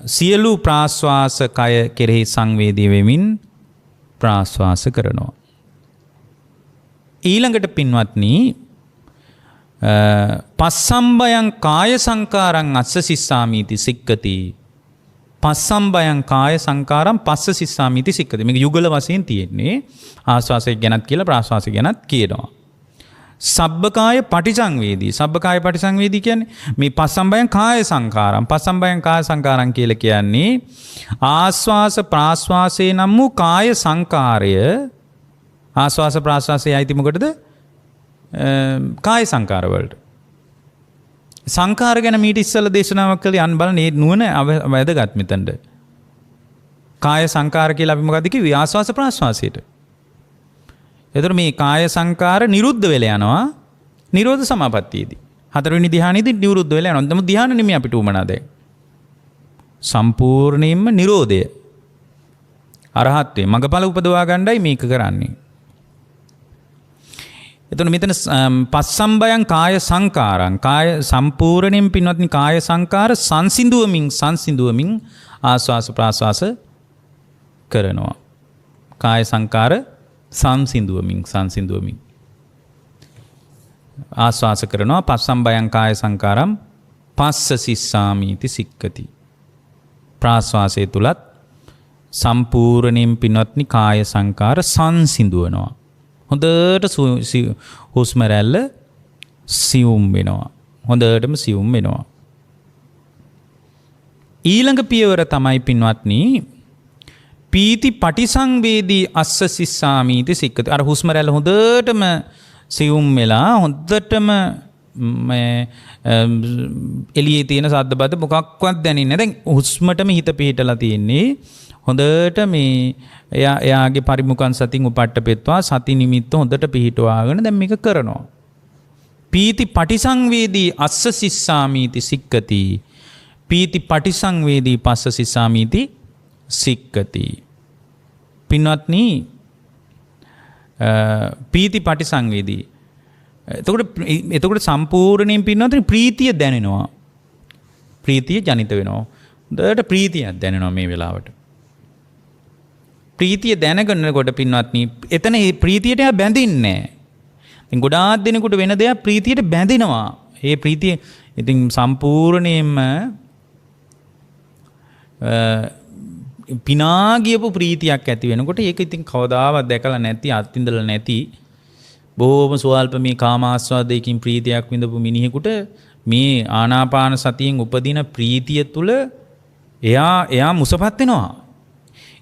සියලු ප්‍රාශ්වාස කය කෙරෙහි සංවේදී වෙමින් ප්‍රාශ්වාස කරනවා. ඊළඟට පින්වත්නි පස්සම්බයං කාය සංකාරං අස්ස සිස්සාමීති සික්කති. පස්සම්බයං කාය සංකාරං පස්ස සිස්සාමීති සික්කති. මේක යුගල වශයෙන් තියෙන්නේ. ආශ්වාසය ගැනත් කියලා ප්‍රාශ්වාසය ගැනත් කියනවා. සබ්බකාය පටිසංවේදී. සබ්බකාය පටිසංවේදී කියන්නේ මේ පස්සම්බයං කාය සංකාරං. පස්සම්බයං කාය සංකාරං කියලා කියන්නේ ආශ්වාස ප්‍රාශ්වාසයේ නම් වූ කාය සංකාරය. ආශ්වාස ප්‍රාශ්වාසයේ අයිති මොකටද? කාය සංකාර වලට. සංකාර ගැන මීට ඉස්සෙල්ලා දේශනාවක් කළේ අන් බලන්න මේ නුවණ වැදගත් මෙතනට. කාය සංකාර කියලා අපි මොකද්ද කිව්වේ? ආශ්වාස ප්‍රාශ්වාසයට. එතකොට මේ කාය සංකාර නිරුද්ධ වෙලා යනවා නිරෝධ සමාපත්තියේදී. හතරවෙනි ධ්‍යානෙදී නිරුද්ධ වෙලා යනවා. නමුත් ධ්‍යාන නෙමෙයි අපිට උමනා දැන්. සම්පූර්ණයෙන්ම නිරෝධය. අරහත්ත්වේ මඟඵල උපදවා ගන්නයි මේක කරන්නේ. එතකොට මෙතන පස්සම්බයං කාය සංකාරං. කාය සම්පූර්ණයෙන් පින්වත්නි කාය සංකාර සංසිඳුවමින් ආස්වාස ප්‍රාස්වාස කරනවා. කාය සංකාර සංසිඳුවමින් ආස්වාස කරනවා. පස්සම්බයං කාය සංකාරම් පස්ස සිස්සාමීති සික්කති. ප්‍රාස්වාසයේ තුලත් සම්පූර්ණයෙන් පින්වත්නි කාය සංකාර සංසිඳුවනවා. හොඳට හුස්ම රැල්ල සියුම් වෙනවා. හොඳටම සියුම් වෙනවා. ඊළඟ පියවර තමයි පින්වත්නි පීති පටිසංවේදී අස්ස සිස්සාමීති සික්කති. අර හුස්ම රැල්ල හොඳටම සියුම් වෙලා හොඳටම එළියේ තියෙන සද්දබද මොකක්වත් දැනෙන්නේ නැහැ. දැන් හුස්මටම හිත පිහිටලා තියෙන්නේ. හොඳට මේ එයාගේ පරිමුඛං සතින් උපට්ඨපෙත්වා සති නිමිත්ත හොඳට පිහිටවාගෙන දැන් මේක කරනවා. පීති පටිසංවේදී අස්ස සිස්සාමීති සික්කති. පීති පටිසංවේදී පස්ස සිස්සාමීති සික්කති. පින්වත්නි පීති පටිසංවේදී. එතකොට සම්පූර්ණයෙන් පින්වත්නි ප්‍රීතිය දැනෙනවා. ප්‍රීතිය ජනිත වෙනවා. හොඳට ප්‍රීතියක් දැනෙනවා මේ වෙලාවට. ප්‍රීතිය දැනගන්නකොට පින්වත්නි එතන මේ ප්‍රීතියට බැඳින්නේ නැහැ. ඉතින් ගොඩාක් දෙනෙකුට වෙන දෙයක් ප්‍රීතියට බැඳෙනවා. ඒ ප්‍රීතිය ඉතින් සම්පූර්ණයෙන්ම පිනා ගියපු ප්‍රීතියක් ඇති වෙනකොට ඒක ඉතින් කවදාවත් දැකලා නැති අත්විඳලා නැති බොහොම ස්වල්ප මේ කාමාස්වාදයකින් ප්‍රීතියක් විඳපු මිනිහෙකුට මේ ආනාපාන සතියෙන් උපදින ප්‍රීතිය තුල එයා මුසපත් වෙනවා.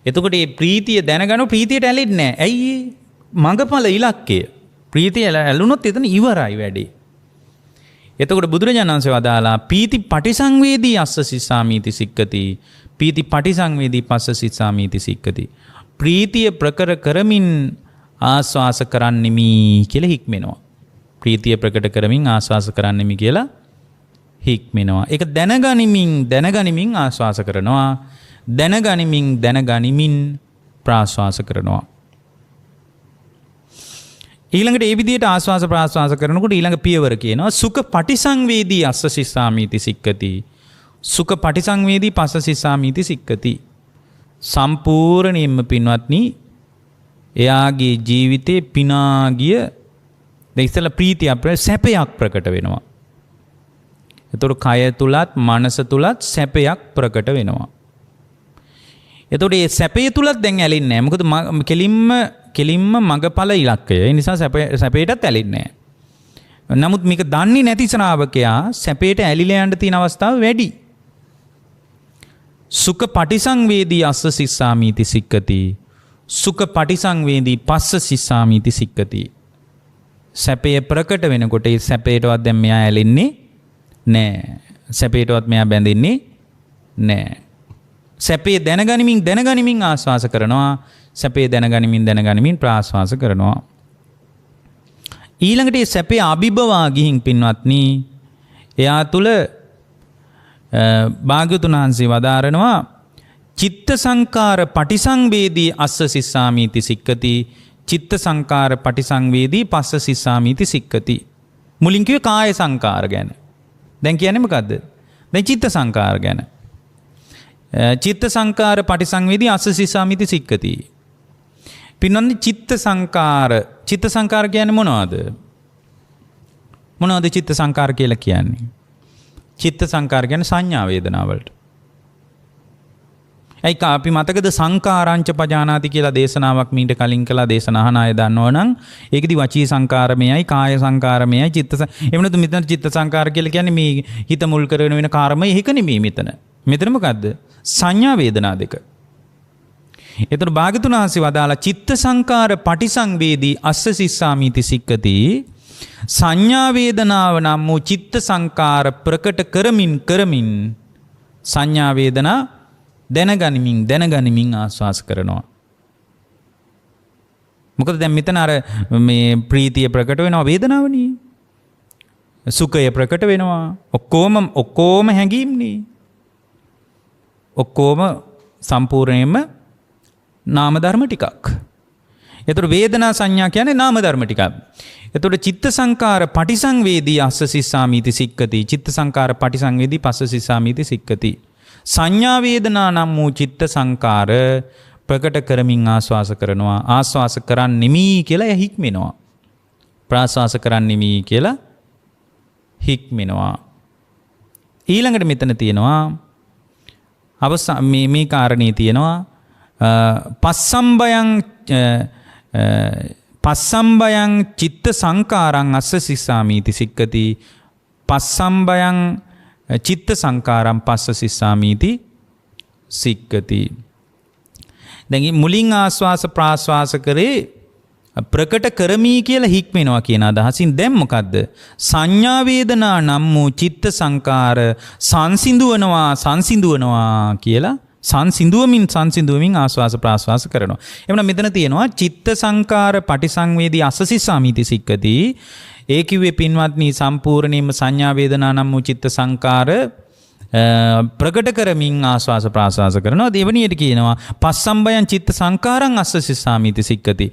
එතකොට මේ ප්‍රීතිය දැනගනු ප්‍රීතියට ඇලෙන්නේ නැහැ. ඇයි? මඟඵල ඉලක්කය. ප්‍රීතිය ඇලුනොත් එතන ඉවරයි වැඩේ. එතකොට බුදුරජාණන් වහන්සේ වදාලා පීති පටිසංවේදී අස්ස සිස්සාමීති සික්කති. පීති පටිසංවේදී පස්ස සිස්සාමීති සික්කති. ප්‍රීතිය ප්‍රකර කරමින් ආස්වාස කරන්නෙමි කියලා හික්මෙනවා. ප්‍රීතිය ප්‍රකට කරමින් ආස්වාස කරන්නෙමි කියලා හික්මෙනවා. ඒක දැනගනිමින් ආස්වාස කරනවා. දැනගනිමින් ප්‍රාස්වාස කරනවා. ඊළඟට ඒ විදිහට ආස්වාස ප්‍රාස්වාස කරනකොට ඊළඟ පියවර කියනවා සුඛ පටිසංවේදී අස්ස සිස්සාමීති සික්කති. සුඛ පටිසංවේදී පස්ස සිස්සාමීති සික්කති. සම්පූර්ණයෙන්ම පින්වත්නි එයාගේ ජීවිතේ පිනාගිය ඉස්සෙල්ලා ප්‍රීතිය සැපයක් ප්‍රකට වෙනවා. එතකොට කය තුලත් මනස තුලත් සැපයක් ප්‍රකට වෙනවා. එතකොට මේ සැපය තුලත් දැන් ඇලෙන්නේ නැහැ. මොකද කෙලින්ම මගඵල ඉලක්කය. ඒ නිසා සැපයටත් ඇලෙන්නේ නැහැ. නමුත් මේක දන්නේ නැති ශ්‍රාවකයා සැපයට ඇලිලා යන්න තියෙන අවස්ථාව වැඩි. සුඛ පටිසංවේදී අස්ස සිස්සාමීති සික්කති. සුඛ පටිසංවේදී පස්ස සිස්සාමීති සික්කති. සැපය ප්‍රකට වෙනකොට ඒ සැපයටවත් දැන් මෙයා ඇලෙන්නේ නැහැ. සැපයටවත් මෙයා බැඳෙන්නේ නැහැ. සැපේ දැනගනිමින් ආස්වාස කරනවා. සැපේ දැනගනිමින් ප්‍රාස්වාස කරනවා. ඊළඟට මේ සැපේ අභිබවා ගිහින් පින්වත්නි එයා තුල භාග්‍යවතුන් වහන්සේ වදාරනවා චිත්ත සංකාර පටිසංවේදී අස්ස සිස්සාමීති සික්කති. චිත්ත සංකාර පටිසංවේදී පස්ස සිස්සාමීති සික්කති. මුලින් කිව්වේ කාය සංකාර ගැන. දැන් කියන්නේ මොකද්ද? දැන් චිත්ත සංකාර ගැන. චිත්ත සංකාර පටිසංවේදී අස්ස සිස්සාමීති සික්කති. පින්නන්නේ චිත්ත සංකාර කියන්නේ මොනවද? මොනවද චිත්ත සංකාර කියලා කියන්නේ? චිත්ත සංකාර කියන්නේ සංඥා වේදනා වලට. ඒයි අපි මතකද සංකාරාංච පජානාති කියලා දේශනාවක් මීට කලින් කළා. දේශනා අහන අය දන්නවනම් ඒකෙදි වචී සංකාරමයයි කාය සංකාරමයයි චිත්ත එහෙම නැත්නම් මෙතන චිත්ත සංකාර කියලා කියන්නේ මේ හිත මුල් කරගෙන වෙන කර්මය ඒක නෙමෙයි මෙතන. මෙතන මොකද්ද? සංඥා වේදනා දෙක. එතන භාග්‍යවතුන් වහන්සේ වදාලා චිත්ත සංකාර පටිසංවේදී අස්ස සිස්සාමීති සික්කති. සංඥා වේදනාව නම් වූ චිත්ත සංකාර ප්‍රකට කරමින් සංඥා වේදනා දැනගනිමින් ආස්වාස කරනවා. මොකද දැන් මෙතන අර මේ ප්‍රීතිය ප්‍රකට වෙනවා වේදනාවනේ. සුඛය ප්‍රකට වෙනවා. ඔක්කොම හැඟීම්නේ. ඔක්කොම සම්පූර්ණයෙන්ම නාම ධර්ම ටිකක්. එතකොට වේදනා සංඥා කියන්නේ නාම ධර්ම ටිකක්. එතකොට චිත්ත සංකාර පටිසංවේදී අස්ස සිස්සාමීති සික්කති. චිත්ත සංකාර පටිසංවේදී පස්ස සිස්සාමීති සික්කති. සංඥා වේදනා නම් වූ චිත්ත සංකාර ප්‍රකට කරමින් ආස්වාස කරනවා. ආස්වාස කරන්නෙමි කියලා හික්මෙනවා. ප්‍රාස්වාස කරන්නෙමි කියලා හික්මෙනවා. ඊළඟට මෙතන තියෙනවා මේ කාරණේ තියෙනවා පස්සම්බයං චිත්ත සංකාරං අස්ස සිස්සාමීති සික්කති. පස්සම්බයං චිත්ත සංකාරම් පස්ස සිස්සාමීති සික්කති. දැන් මුලින් ආස්වාස ප්‍රාස්වාස කරේ ප්‍රකට කරමි කියලා හික්මෙනවා කියන අදහසින් දැන් මොකද්ද? සංඥා වේදනා නම් වූ චිත්ත සංකාර සංසිඳුවනවා කියලා සංසිඳුවමින් ආස්වාස ප්‍රාස්වාස කරනවා. එhmenan මෙතන තියෙනවා චිත්ත සංකාර පටිසංවේදී අස්ස සිස්සාමීති සික්කති. ඒ කිව්වේ පින්වත්නි සම්පූර්ණයෙන්ම සංඥා වේදනා නම් වූ චිත්ත සංකාර ප්‍රකට කරමින් ආස්වාස ප්‍රාස්වාස කරනවා. දෙවණියට කියනවා පස්සම්බයං චිත්ත සංකාරං අස්ස සිස්සාමීති සික්කති.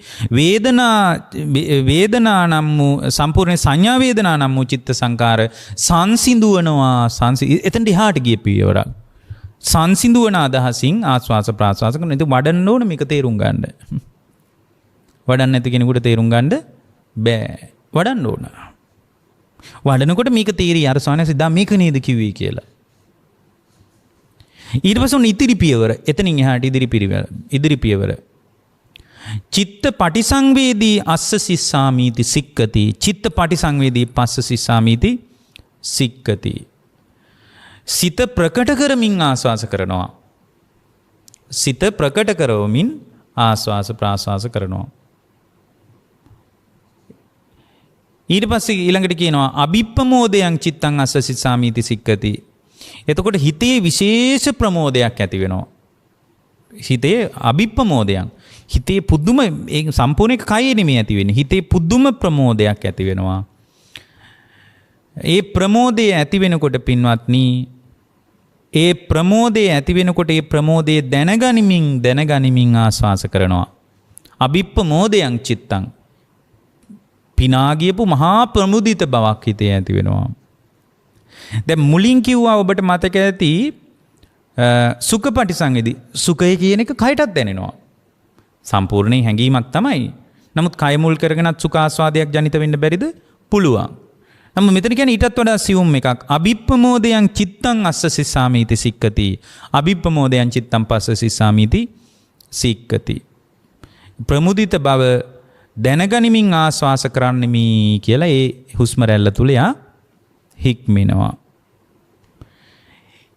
වේදනා නම් වූ සම්පූර්ණ සංඥා වේදනා නම් වූ චිත්ත සංකාර සංසිඳුවනවා. එතෙන් දිහාට ගිය පියවරක්. සංසිඳුවන අදහසින් ආස්වාස ප්‍රාස්වාස කරන. ඉතින් වඩන්න ඕන මේක තේරුම් ගන්න. වඩන්න නැති කෙනෙකුට තේරුම් ගන්න බෑ. වඩන්න ඕන. වඩනකොට මේක තේරි අර සානස දා මේක නේද කිව්වේ කියලා. ඊට පස්සේ උන් ඉදිරි පියවර එතනින් එහාට ඉදිරි පියවර චිත්ත පටිසංවේදී අස්ස සිස්සාමීති සික්කති චිත්ත පටිසංවේදී පස්ස සිස්සාමීති සික්කති. සිත ප්‍රකට කරමින් ආස්වාස කරනවා. සිත ප්‍රකට කරවමින් ආස්වාස ප්‍රාස්වාස කරනවා. ඊට පස්සේ ඊළඟට කියනවා අභිප්පමෝදයන් චිත්තං අස්ස සිස්සාමීති සික්කති. එතකොට හිතේ විශේෂ ප්‍රමෝදයක් ඇති වෙනවා. හිතේ අභිප්පමෝදයන් හිතේ පුදුම ඒ සම්පූර්ණ එක කයේ නෙමෙයි ඇති වෙන්නේ. හිතේ පුදුම ප්‍රමෝදයක් ඇති වෙනවා. ඒ ප්‍රමෝදය ඇති වෙනකොට පින්වත්නි ඒ ප්‍රමෝදය ඇති වෙනකොට ඒ ප්‍රමෝදයේ දැනගනිමින් ආස්වාස කරනවා. අභිප්පමෝදයන් චිත්තං පිනාගියපු මහා ප්‍රමුදිත බවක් හිතේ ඇති වෙනවා. දැන් මුලින් කිව්වා ඔබට මතක ඇති සුඛපටිසංවේදී සුඛය කියන එක කයටත් දැනෙනවා. සම්පූර්ණයෙන් හැඟීමක් තමයි. නමුත් කය මුල් කරගෙනත් සුඛ ආස්වාදයක් ජනිත වෙන්න බැරිද? පුළුවන්. නමුත් මෙතන කියන්නේ ඊටත් වඩා සියුම් එකක්. අභිප්පමෝදයන් චිත්තං අස්ස සිස්සාමීති සික්කති. අභිප්පමෝදයන් චිත්තං පස්ස සිස්සාමීති සික්කති. ප්‍රමුදිත බව දැනගනිමින් ආස්වාස කරන්නෙමි කියලා ඒ හුස්ම රැල්ල තුල යා හික්මිනවා.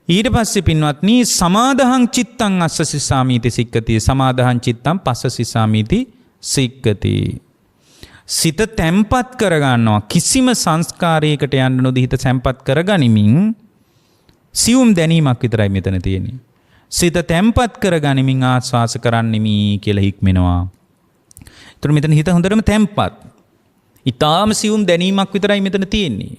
ඊට පස්සේ පින්වත්නි සමාදහං චිත්තං අස්ස සිස්සාමීති සික්කති. සමාදහං චිත්තං පස්ස සිස්සාමීති සික්කති. සිත තැම්පත් කරගන්නවා. කිසිම සංස්කාරයකට යන්න නොදී හිත තැම්පත් කරගනිමින් සියුම් දැනීමක් විතරයි මෙතන තියෙන්නේ. සිත තැම්පත් කරගනිමින් ආස්වාස කරන්නෙමි කියලා හික්මෙනවා. ඒතර මෙතන හිත හොඳටම තැම්පත්. ඊටාම සියුම් දැනීමක් විතරයි මෙතන තියෙන්නේ.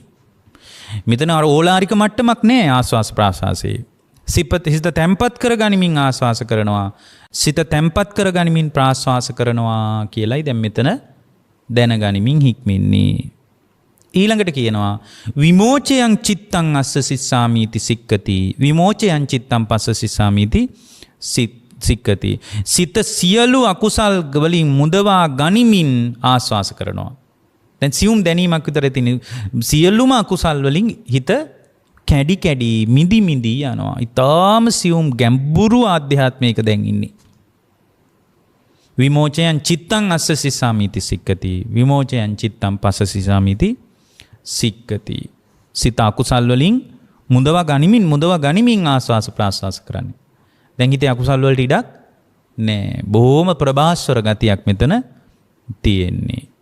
මෙතන අර ඕලාරික මට්ටමක් නෑ ආස්වාස ප්‍රාස්වාසයේ. සිත තැම්පත් කරගනිමින් ආස්වාස කරනවා. සිත තැම්පත් කරගනිමින් ප්‍රාස්වාස කරනවා කියලායි දැන් මෙතන දැනගනිමින් හික්මින්නේ. ඊළඟට කියනවා විමෝචයං චිත්තං අස්ස සිස්සාමීති සික්කති. විමෝචයං චිත්තං පස්ස සිස්සාමීති සික්කති. සිත සියලු අකුසල් වලින් මුදවා ගනිමින් ආස්වාස කරනවා. දැන් සියුම් දැනීමක් විතර තියෙන සියලුම අකුසල් වලින් හිත කැඩි කැඩි මිදි මිදි යනවා. ඊටාම සියුම් ගැඹුරු ආධ්‍යාත්මයක දැන් ඉන්නේ. විමෝචයන් චිත්තං අස්ස සිස්සාමීති සික්කති. විමෝචයන් චිත්තං පස්ස සිස්සාමීති සික්කති. සිත අකුසල් වලින් මුදවා ගනිමින් ආස්වාස ප්‍රාස්වාස කරන්නේ. දැන් හිතේ අකුසල් වලට ඉඩක් නෑ. බොහොම ප්‍රභාස්වර ගතියක් මෙතන තියෙන්නේ.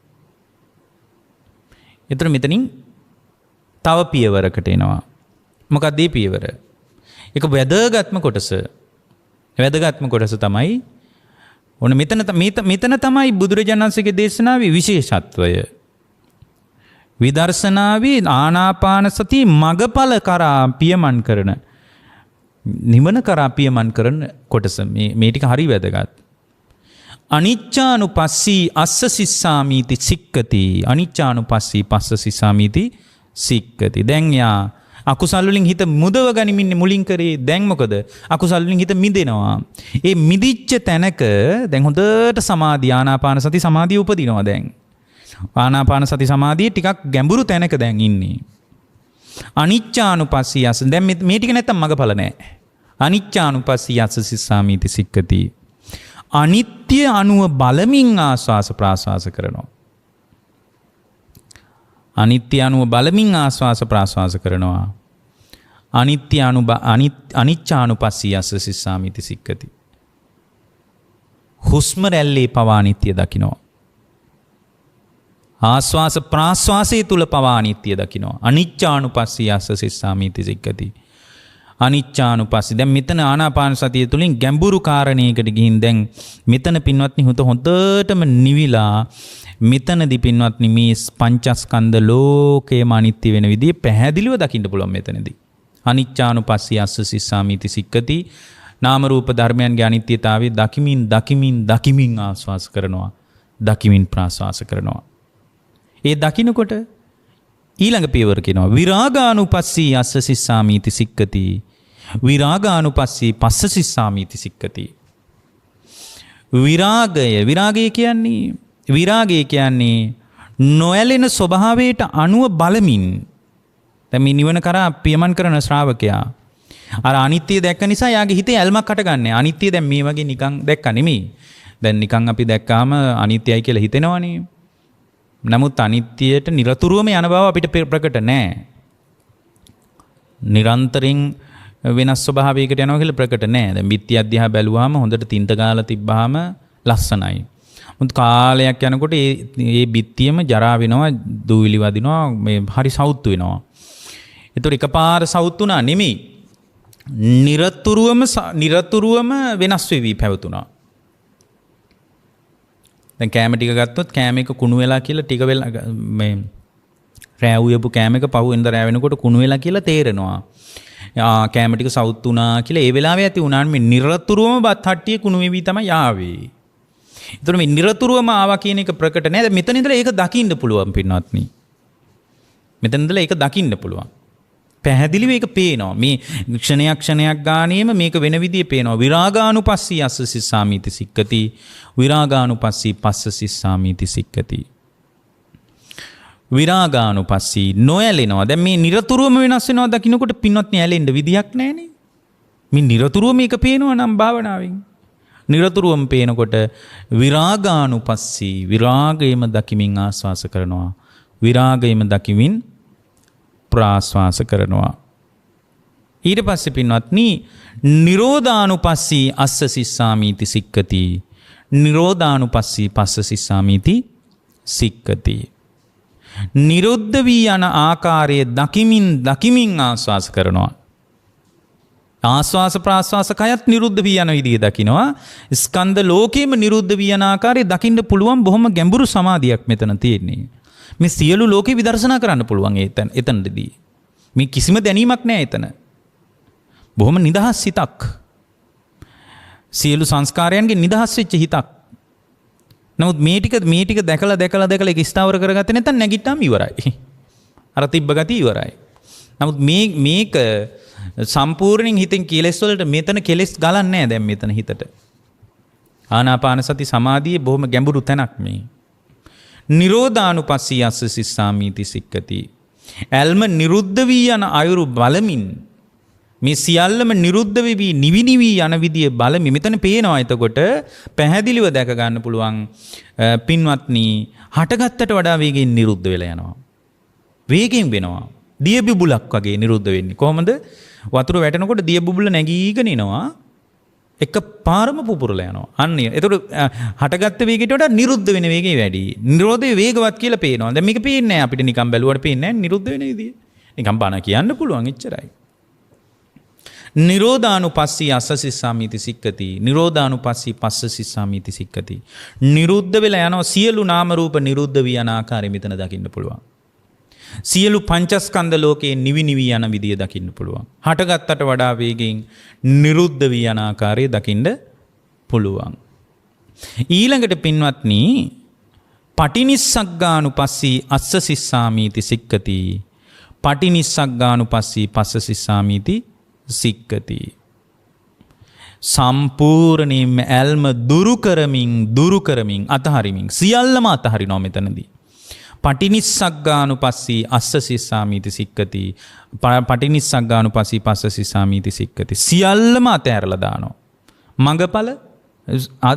එතන මෙතනින් තව පියවරකට එනවා. මොකක්ද මේ පියවර? ඒක වැදගත්ම කොටස. වැදගත්ම කොටස තමයි ඔන්න මෙතන තමයි බුදුරජාණන් වහන්සේගේ දේශනාවේ විශේෂත්වය. විදර්ශනාවේ ආනාපාන සති මගඵල කරා පියමන් කරන නිවන කරා පියමන් කරන කොටස මේ ටික හරි වැදගත්. අනිච්චානුපස්සී අස්ස සිස්සාමීති සික්කති. අනිච්චානුපස්සී පස්ස සිස්සාමීති සික්කති. දැන් යා අකුසල් වලින් හිත මුදව ගනිමින් මුලින් කරේ. දැන් මොකද? අකුසල් වලින් හිත මිදෙනවා. ඒ මිදිච්ච තැනක දැන් හොඳට සමාධිය ආනාපාන සති සමාධිය උපදිනවා දැන්. ආනාපාන සති සමාධිය ටිකක් ගැඹුරු තැනක දැන් ඉන්නේ. අනිච්චානුපස්සී අස්ස දැන් මේ ටික නැත්තම් මගඵල නැහැ. අනිච්චානුපස්සී අස්ස සිස්සාමීති සික්කති. අනිත්‍ය අනුව බලමින් ආස්වාස ප්‍රාස්වාස කරනවා. අනිත්‍ය අනුව බලමින් ආස්වාස ප්‍රාස්වාස කරනවා. අනිච්චානුපස්සී අස්ස සිස්සාමීති සික්කති. හුස්ම රැල්ලේ පවා අනිත්‍ය දකිනවා. ආස්වාස ප්‍රාස්වාසයේ තුල පවා අනිත්‍ය දකිනවා. අනිච්චානුපස්සී අස්ස සිස්සාමීති සික්කති. අනිච්චානුපස්සී. දැන් මෙතන ආනාපාන සතිය තුලින් ගැඹුරු කාරණයකට ගිහින් දැන් මෙතන පින්වත්නි හොඳටම නිවිලා මෙතනදී පින්වත්නි මේ පංචස්කන්ධ ලෝකයේම අනිත්‍ය වෙන විදිහ පැහැදිලිව දකින්න පුළුවන් මෙතනදී. අනිච්චානුපස්සී අස්ස සිස්සාමීති සික්කති. නාම රූප ධර්මයන්ගේ අනිත්‍යතාවය දකිමින් ආස්වාස කරනවා. දකිමින් ප්‍රාස්වාස කරනවා. ඒ දකින්නකොට ඊළඟ පියවර කියනවා විරාගානුපස්සී අස්ස සිස්සාමීති සික්කති. විරාගානුපස්සී පස්ස සිස්සාමීති සික්කති. විරාගය කියන්නේ නොඇලෙන ස්වභාවයට අනුව බලමින් දැන් මේ නිවන කරා පියමන් කරන ශ්‍රාවකයා අර අනිත්‍ය දැක්ක නිසා යාගේ හිතේ ඇල්මක් හටගන්නේ. අනිත්‍ය දැන් මේ වගේ නිකන් දැක්ක නෙමෙයි. දැන් නිකන් අපි දැක්කාම අනිත්‍යයි කියලා හිතෙනවනේ. නමුත් අනිත්‍යයට නිරතුරුවම යන බව අපිට ප්‍රකට නැහැ. නිරන්තරයෙන් වෙනස් ස්වභාවයකට යනවා කියලා ප්‍රකට නැහැ. දැන් බිත්ති අධ්‍යා බැලුවාම හොඳට තින්ත ගාලා තිබ්බාම ලස්සනයි. මුත් කාලයක් යනකොට ඒ බිත්තියම ජරා වෙනවා, දූවිලි වදිනවා, මේ හරි සවුත්තු වෙනවා. ඒතර එකපාර සවුත් වුණා නෙමෙයි. නිරතුරුවම වෙනස් වෙවි පැවතුණා. දැන් කෑම ටික ගත්තොත් කෑම එක කුණු වෙලා කියලා ටික වෙලා මේ රෑ උයපු කෑම එක පහුවෙන්ද රෑ වෙනකොට කුණු වෙලා කියලා තේරෙනවා. කෑම ටික සවුත් වුණා කියලා ඒ වෙලාවේ ඇති වුණාන් මේ නිරතුරුවම බත් හට්ටිය කුණු වෙවි තමයි ආවේ. ඒතර මේ නිරතුරුවම ආවා කියන එක ප්‍රකට නෑ. මෙතන ඉඳලා ඒක දකින්න පුළුවන් පින්වත්නි. මෙතන ඉඳලා ඒක දකින්න පුළුවන්. පැහැදිලිව ඒක පේනවා. මේ ක්ෂණයක් ගානේම මේක වෙන විදිහේ පේනවා. විරාගානුපස්සී අස්ස සිස්සාමිති සික්කති. විරාගානුපස්සී පස්ස සිස්සාමිති සික්කති. විරාගානුපස්සී නොඇලෙනවා. දැන් මේ නිරතුරුවම වෙනස් වෙනවා දකින්නකොට පින්වත්නි ඇලෙන්න විදියක් නැහැනේ. මේ නිරතුරුවම මේක පේනවා නම් භාවනාවෙන්. නිරතුරුවම පේනකොට විරාගානුපස්සී විරාගයම දකිමින් ආස්වාස කරනවා. විරාගයම දකිමින් ප්‍රාස්වාස කරනවා. ඊට පස්සේ පින්වත්නි නිරෝධානුපස්සී අස්ස සිස්සාමිති සික්කති. නිරෝධානුපස්සී පස්ස සිස්සාමිති සික්කති. නිරුද්ධ වී යන ආකාරය දකිමින් ආස්වාස කරනවා. ආස්වාස ප්‍රාස්වාස කයත් නිරුද්ධ වී යන විදිය දකිනවා. ස්කන්ධ ලෝකෙම නිරුද්ධ වී යන ආකාරය දකින්න පුළුවන් බොහොම ගැඹුරු සමාධියක් මෙතන තියෙන්නේ. මේ සියලු ලෝකේ විදර්ශනා කරන්න පුළුවන් එතනදී. මේ කිසිම දැනීමක් නැහැ එතන. බොහොම නිදහස් හිතක්. සියලු සංස්කාරයන්ගෙන් නිදහස් වෙච්ච හිතක්. නමුත් මේ ටික දැකලා ඒක ස්ථාවර කරගත්තේ නැත්නම් නැගිට්ටාම ඉවරයි. අර තිබ්බ ගතිය ඉවරයි. නමුත් මේක සම්පූර්ණයෙන් හිතෙන් කෙලෙස් වලට මෙතන කෙලෙස් ගලන්නේ නැහැ දැන් මෙතන හිතට. ආනාපාන සති සමාධියේ බොහොම ගැඹුරු තැනක් මේ. නිරෝධානුපස්සී අස්ස සිස්සාමිති සික්කති. ඇල්ම නිරුද්ධ වී යන අයුරු බලමින් මේ සියල්ලම නිරුද්ධ වෙවි නිවිනිවි යන විදිය බලමින් මෙතන පේනවා. එතකොට පැහැදිලිව දැක ගන්න පුළුවන් පින්වත්නි හටගත්තට වඩා වේගෙන් නිරුද්ධ වෙලා යනවා. වේගෙන් වෙනවා. දිය බුබුලක් වගේ නිරුද්ධ වෙන්නේ. කොහොමද? වතුර වැටෙනකොට දිය බුබුල නැගීගෙන එනවා. එක පාරම පුපුරලා යනවා. අන්න එතකොට හටගත්ත වේගයට වඩා නිරුද්ධ වෙන වේගය වැඩි. නිරෝධයේ වේගවත් කියලා පේනවා. දැන් මේක පේන්නේ නැහැ අපිට නිකන් බැලුවට පේන්නේ නැහැ නිරුද්ධ වෙන විදිය. නිකන් බණ කියන්න පුළුවන් එච්චරයි. නිරෝධානුපස්සී අස්ස සිස්සාමිති සික්කති. නිරෝධානුපස්සී පස්ස සිස්සාමිති සික්කති. නිරුද්ධ වෙලා යනවා සියලු නාම රූප නිරුද්ධ වී යන ආකාරය මෙතන දකින්න පුළුවන්. සියලු පංචස්කන්ධ ලෝකයේ නිවි යන විදිය දකින්න පුළුවන්. හටගත්තට වඩා වේගයෙන් නිරුද්ධ වී යන ආකාරය දකින්න පුළුවන්. ඊළඟට පින්වත්නි පටිනිස්සග්ගානුපස්සී අස්ස සිස්සාමිති සික්කති. පටිනිස්සග්ගානුපස්සී පස්ස සිස්සාමිති සික්කති. සම්පූර්ණයෙන්ම ඇල්ම දුරු කරමින් අතහරිමින් සියල්ලම අතහරිනවා මෙතනදී. පටිනිස්සග්ගානුපස්සී අස්ස සිස්සාමිති සික්කති. පටිනිස්සග්ගානුපස්සී පස්ස සිස්සාමිති සික්කති. සියල්ලම අතහැරලා දානවා.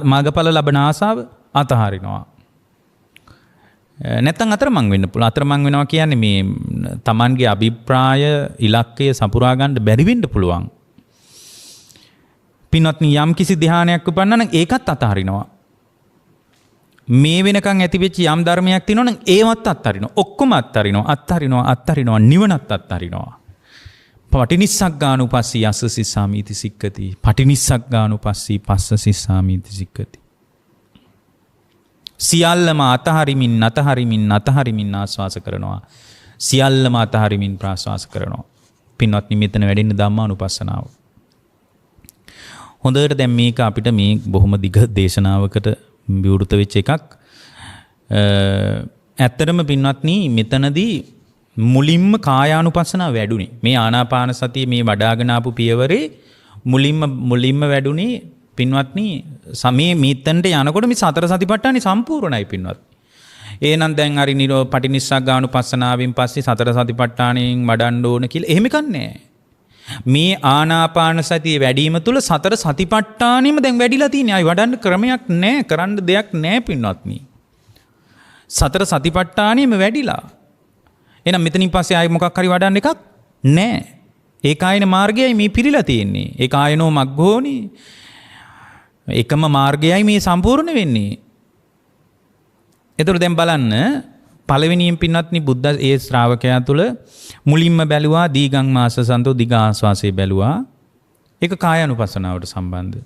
මගඵල ලබන ආසාව අතහරිනවා. නැත්තම් අතරමං වෙන්න පුළුවන්. අතරමං වෙනවා කියන්නේ මේ Tamanගේ අභිප්‍රාය ඉලක්කය සපුරා ගන්න බැරි වෙන්න පුළුවන්. පින්වත්නි යම් කිසි ධ්‍යානයක් උපන්නා නම් ඒකත් අතහරිනවා. මේ වෙනකන් ඇති වෙච්ච යම් ධර්මයක් තියෙනවා නම් ඒවත් අත්හරිනවා. ඔක්කොම අත්හරිනවා. නිවනත් අත්හරිනවා. පටිනිස්සග්ගානුපස්සී අස්ස සිස්සාමිති සික්කති. පටිනිස්සග්ගානුපස්සී පස්ස සිස්සාමිති සික්කති. සියල්ලම අතහරිමින් ආස්වාස කරනවා. සියල්ලම අතහරිමින් ප්‍රාස්වාස කරනවා. පින්වත්නි මෙතන වැඩෙන ධම්මානුපස්සනාව. හොඳට දැන් මේක අපිට මේ බොහොම දිග දේශනාවකට විවෘත වෙච්ච එකක්. ඇත්තටම පින්වත්නි මෙතනදී මුලින්ම කායානුපස්සනාව වැඩුණේ. මේ ආනාපාන සතිය මේ වඩාගෙන ආපු පියවරේ මුලින්ම වැඩුණේ පින්වත්නි සමේ මෙතනට යනකොට මේ සතර සතිපට්ඨානෙ සම්පූර්ණයි පින්වත්නි. එහෙනම් දැන් හරි පටිනිස්සග්ගානුපස්සනාවෙන් පස්සේ සතර සතිපට්ඨානයෙන් වඩන්න ඕන කියලා එහෙම කන්නේ. මේ ආනාපාන සතිය වැඩිම තුල සතර සතිපට්ඨානෙම දැන් වැඩිලා තියෙන්නේ. ආයි වඩන්න ක්‍රමයක් නැහැ, කරන්න දෙයක් නැහැ පින්වත්නි. සතර සතිපට්ඨානෙම වැඩිලා. එහෙනම් මෙතනින් පස්සේ ආයි මොකක් හරි වඩන්න එකක් නැහැ. ඒකායන මාර්ගයයි මේ පිරීලා තියෙන්නේ. ඒකායනෝ මග්ගෝනි. එකම මාර්ගයයි මේ සම්පූර්ණ වෙන්නේ. එතකොට දැන් බලන්න පළවෙනියෙන් පින්වත්නි බුද්ධ ඒ ශ්‍රාවකයා තුල මුලින්ම බැලුවා දීගං මාස සන්තෝ දිග ආස්වාසේ බැලුවා. ඒක කායानुපස්සනාවට සම්බන්ධ.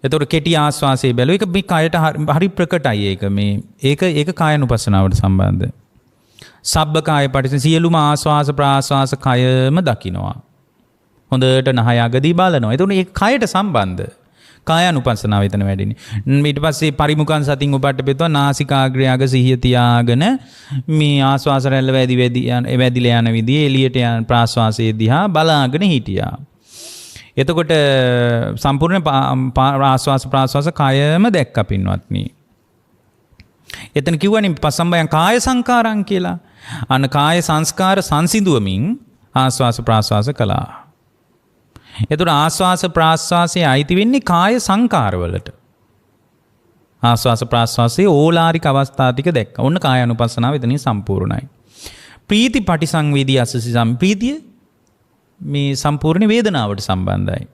එතකොට කෙටි ආස්වාසේ බැලුවා. ඒක මේ කයට හරි ප්‍රකටයි ඒක මේ. ඒක කායानुපස්සනාවට සම්බන්ධ. සබ්බ කාය පටිච්ච සියලුම ආස්වාස ප්‍රාස්වාස කයම දකින්නවා. හොඳට නහය අගදී බලනවා. එතකොට ඒක කයට සම්බන්ධ. කායानुපස්සනාව එතන වැඩිනේ. ඊට පස්සේ පරිමුඛං සතින් උපට්ඨපෙත්වා නාසිකාග්‍රයග සිහිය තියාගෙන මේ ආස්වාස රැල්ල වැඩිලා යන විදිහ එළියට යන ප්‍රාස්වාසයේ දිහා බලාගෙන හිටියා. එතකොට සම්පූර්ණ ආස්වාස ප්‍රාස්වාස කයම දැක්ක පින්වත්නි. එතන කිව්වනේ පසම්බයං කාය සංකාරං කියලා. අන්න කාය සංස්කාර සංසිඳුවමින් ආස්වාස ප්‍රාස්වාස කළා. එතකොට ආස්වාස ප්‍රාස්වාසයේ අයිති වෙන්නේ කාය සංකාරවලට. ආස්වාස ප්‍රාස්වාසයේ ඕලාරික අවස්ථා ටික දැක්කා. ඔන්න කායानुපස්සනාව එතනින් සම්පූර්ණයි. ප්‍රීති පටිසංවේදී අසසි සම්ප්‍රීතිය මේ සම්පූර්ණ වේදනාවට සම්බන්ධයි.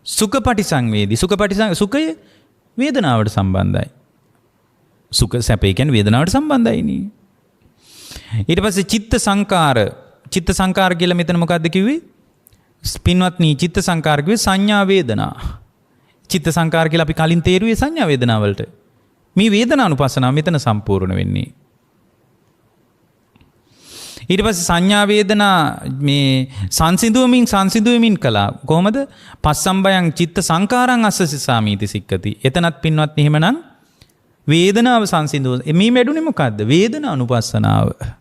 සුඛ පටිසංවේදී සුඛය වේදනාවට සම්බන්ධයි. සුඛ සැපේ කියන්නේ වේදනාවට සම්බන්ධයි නේ. ඊට පස්සේ චිත්ත සංකාර කියලා මෙතන මොකද්ද කිව්වේ? පින්වත්නි චිත්ත සංකාර කිව්වේ සංඥා වේදනා. චිත්ත සංකාර කියලා අපි කලින් තේරුවේ සංඥා වේදනා වලට. මේ වේදනානුපස්සනාව මෙතන සම්පූර්ණ වෙන්නේ. ඊට පස්සේ සංඥා වේදනා මේ සංසිඳුවමින් කළා. කොහොමද? පස්සම්බයං චිත්ත සංකාරං අස්සසිසාමීති සික්කති. එතනත් පින්වත්නි එහෙමනම් වේදනාව සංසිඳුව. මේ වැඩුණේ මොකද්ද? වේදනානුපස්සනාව.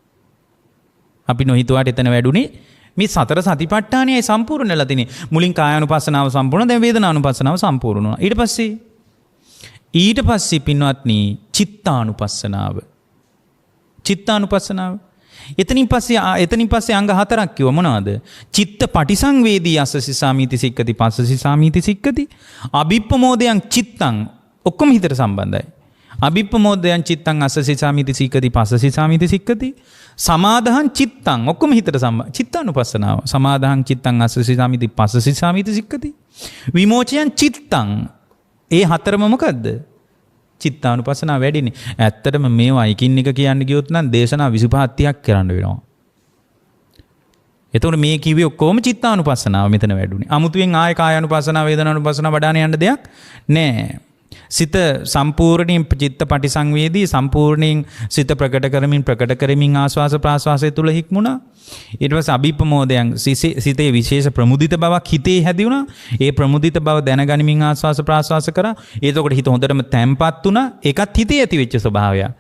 අපි නොහිතුවාට එතන වැඩුණේ මේ සතර සතිපට්ඨානයයි සම්පූර්ණ වෙලා තිනේ. මුලින් කායානුපස්සනාව සම්පූර්ණ, දැන් වේදනානුපස්සනාව සම්පූර්ණ වුණා. ඊට පස්සේ පින්වත්නි චිත්තානුපස්සනාව. එතනින් පස්සේ අංග හතරක් කිව්ව මොනවද? චිත්ත පටිසංවේදී අස්සසි සාමීති සික්කති පස්සසි සාමීති සික්කති. අභිප්පමෝදයන් චිත්තං ඔක්කොම හිතට සම්බන්ධයි. අභිප්පමෝදයන් චිත්තං අස්සසි සාමීති සික්කති පස්සසි සාමීති සික්කති. සමාදහං චිත්තං ඔක්කොම හිතට සම්බන්ධ. චිත්තානුපස්සනාව. සමාදහං චිත්තං අස්සසි සාමීති පස්සසි සාමීති සික්කති. විමෝචයන් චිත්තං. ඒ හතරම මොකද්ද? චිත්තානුපස්සනාව වැඩිනේ. ඇත්තටම මේවා එකින් එක කියන්න ගියොත් නම් දේශනා 25 30ක් කරන්න වෙනවා. එතකොට මේ කිව්වේ ඔක්කොම චිත්තානුපස්සනාව මෙතන වැඩුණේ. අමුතුවෙන් ආය කායානුපස්සනාව වේදනානුපස්සනාව වඩාන යන්න දෙයක් නැහැ. සිත සම්පූර්ණයෙන් චිත්ත පටිසංවේදී සම්පූර්ණයෙන් සිත ප්‍රකට කරමින් ආස්වාස ප්‍රාස්වාසය තුල හික්මුණා. ඊට පස්සේ අභිප්‍රමෝදයන් සිතේ විශේෂ ප්‍රමුදිත බවක් හිතේ හැදිුණා. ඒ ප්‍රමුදිත බව දැනගනිමින් ආස්වාස ප්‍රාස්වාස කරා. එතකොට හිත හොඳටම තැම්පත් වුණා. ඒකත් හිතේ ඇති වෙච්ච ස්වභාවයක්.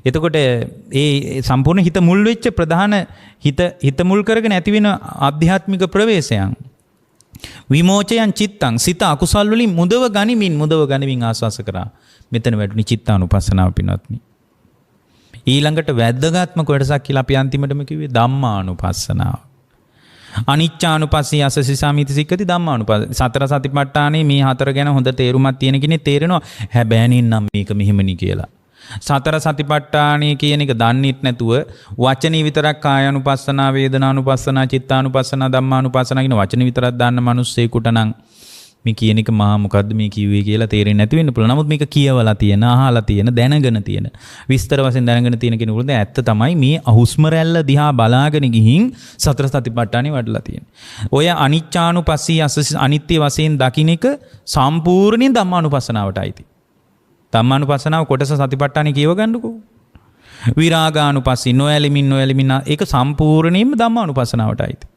එතකොට ඒ සම්පූර්ණ හිත මුල් වෙච්ච ප්‍රධාන හිත මුල් කරගෙන ඇති වෙන ආධ්‍යාත්මික ප්‍රවේශයන්. විමෝචයන් චිත්තං සිත අකුසල් වලින් මුදව ගනිමින් ආස්වාස කරා. මෙතන වැඩුණි චිත්තානුපස්සනාව පින්වත්නි. ඊළඟට වැද්දගත්ම කොටසක් කියලා අපි අන්තිමටම කිව්වේ ධම්මානුපස්සනාව. අනිච්චානුපස්සී අස්සසි සාමීති සික්කති ධම්මානුපස්ස. සතර සතිපට්ඨානේ මේ හතර ගැන හොඳ තේරුමක් තියෙන කෙනෙක් තේරෙනවා හැබැයි නම් මේක මෙහෙමනි කියලා. සතර සතිපට්ඨානේ කියන එක දන්නෙත් නැතුව වචනේ විතරක් කායानुපස්සනා, වේදනානුපස්සනා, චිත්තානුපස්සනා, ධම්මානුපස්සනා කියන වචනේ විතරක් දාන්න මිනිස්සෙකුට නම් මේ කියන එක මහා මොකද්ද මේ කිව්වේ කියලා තේරෙන්නේ නැති වෙන්න පුළුවන්. නමුත් මේක කියවලා තියෙන, අහලා තියෙන, දැනගෙන තියෙන, විස්තර වශයෙන් දැනගෙන තියෙන කෙනෙකුට ඇත්ත තමයි මේ හුස්ම රැල්ල දිහා බලාගෙන ගිහින් සතර සතිපට්ඨානේ වඩලා තියෙන්නේ. ඔය අනිච්චානුපස්සී අනිත්‍ය වශයෙන් දකින්න එක සම්පූර්ණයෙන් ධම්මානුපස්සනාවට අයිති. ධම්මානුපස්සනාව කොටස සතිපට්ඨානේ කියව ගන්නකෝ. විරාගානුපස්සී නොයැලෙමින් ඒක සම්පූර්ණයෙන්ම ධම්මානුපස්සනාවට අයිති.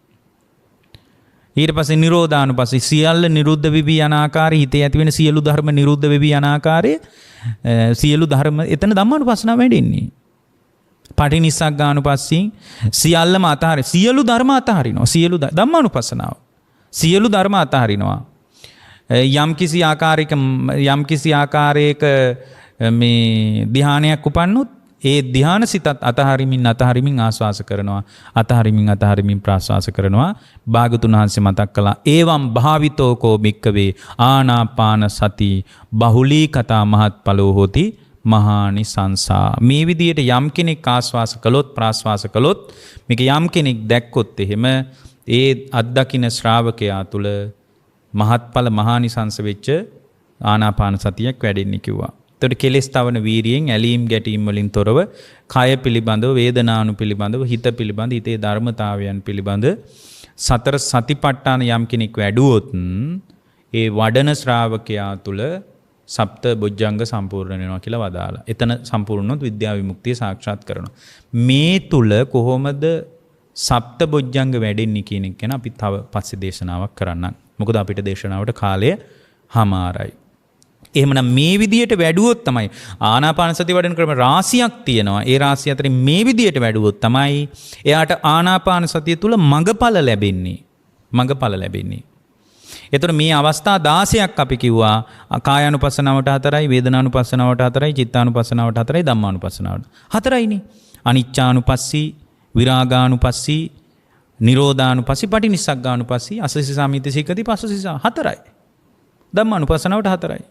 ඊට පස්සේ නිරෝධානුපස්සී සියල්ල නිරුද්ධ වෙවි යන ආකාරය, හිතේ ඇති වෙන සියලු ධර්ම නිරුද්ධ වෙවි යන ආකාරය, සියලු ධර්ම එතන ධම්මානුපස්සනාව වැඩෙන්නේ. පටිනිස්සග්ගානුපස්සී සියල්ලම අතහරින, සියලු ධර්ම අතහරිනවා. සියලු ධම්මානුපස්සනාව සියලු ධර්ම අතහරිනවා. යම් කිසි ආකාරයක මේ ධ්‍යානයක් උපන්නොත් ඒ ධ්‍යාන සිතත් අතහරිමින් ආස්වාස කරනවා, අතහරිමින් ප්‍රාස්වාස කරනවා. භාගතුන් වහන්සේ මතක් කළා ඒවම් භාවිතෝ කෝ භික්කවේ ආනාපාන සති බහුලී කතා මහත්ඵලෝ හෝති මහානිසංසා. මේ විදියට යම් කෙනෙක් ආස්වාස කළොත් ප්‍රාස්වාස කළොත් මේක යම් කෙනෙක් දැක්කොත් එහෙම ඒ අත්දකින්න ශ්‍රාවකයා තුල මහත්ඵල මහානිසංස වෙච්ච ආනාපාන සතියක් වැඩෙන්නේ කිව්වා. එතකොට කෙලෙස් තවන වීරියෙන් ඇලීම් ගැටීම් වලින් තොරව කය පිළිබඳව, වේදනානු පිළිබඳව, හිත පිළිබඳව, හිතේ ධර්මතාවයන් පිළිබඳ සතර සතිපට්ඨාන යම් කෙනෙක් වැඩුවොත් ඒ වඩන ශ්‍රාවකයා තුල සප්ත බොජ්ජංග සම්පූර්ණ වෙනවා කියලා වදාලා. එතන සම්පූර්ණොත් විද්‍යා විමුක්තිය සාක්ෂාත් කරනවා. මේ තුල කොහොමද සප්ත බොජ්ජංග වැඩෙන්නේ කියන එක ගැන අපි තව පස්සේ දේශනාවක් කරන්නම්. මොකද අපිට දේශනාවට කාලය හමාරයි. එහෙමනම් මේ විදියට වැඩුවොත් තමයි ආනාපාන සති වඩන ක්‍රම රාශියක් තියෙනවා. ඒ රාශිය අතරින් මේ විදියට වැඩුවොත් තමයි එයාට ආනාපාන සතිය තුල මඟඵල ලැබෙන්නේ. එතකොට මේ අවස්ථා 16ක් අපි කිව්වා. කායානුපස්සනාවට 4යි, වේදනානුපස්සනාවට 4යි, චිත්තානුපස්සනාවට 4යි, ධම්මානුපස්සනාවට 4යිනේ. අනිච්චානුපස්සී, විරාගානුපස්සී, නිරෝධානුපස්සී, පටිනිස්සග්ගානුපස්සී, අසසි සමිති සික්කති පස්සසි 4යි. ධම්මානුපස්සනාවට 4යි.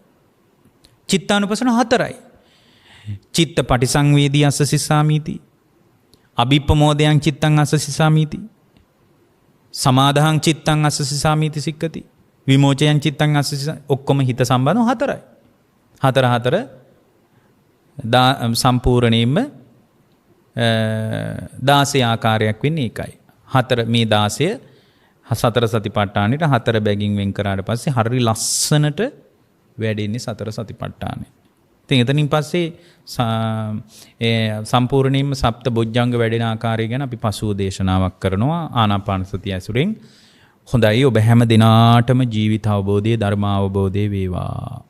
චිත්තානුපස්සනාව 4යි. චිත්ත පටිසංවේදී අසසි සාමීති, අභිප්පමෝදයන් චිත්තං අසසි සාමීති, සමාදහං චිත්තං අසසි සාමීති සික්කති, විමෝචයන් චිත්තං අසසි. ඔක්කොම හිත සම්බන්ධව 4යි. 4 සම්පූර්ණයෙන්ම 16 ආකාරයක් වෙන්නේ ඒකයි. 4 මේ 16 සතර සතිපට්ඨානෙට 4 බැගින් වෙන් කරාට පස්සේ හරි ලස්සනට වැඩෙන්නේ සතර සතිපට්ඨානෙ. ඉතින් එතනින් පස්සේ සම්පූර්ණයෙන්ම සප්ත බොජ්ජංග වැඩෙන ආකාරය ගැන අපි පසුව දේශනාවක් කරනවා ආනාපාන සතිය ඇසුරෙන්. හොඳයි, ඔබ හැම දිනාටම ජීවිත අවබෝධයේ ධර්ම අවබෝධයේ වේවා.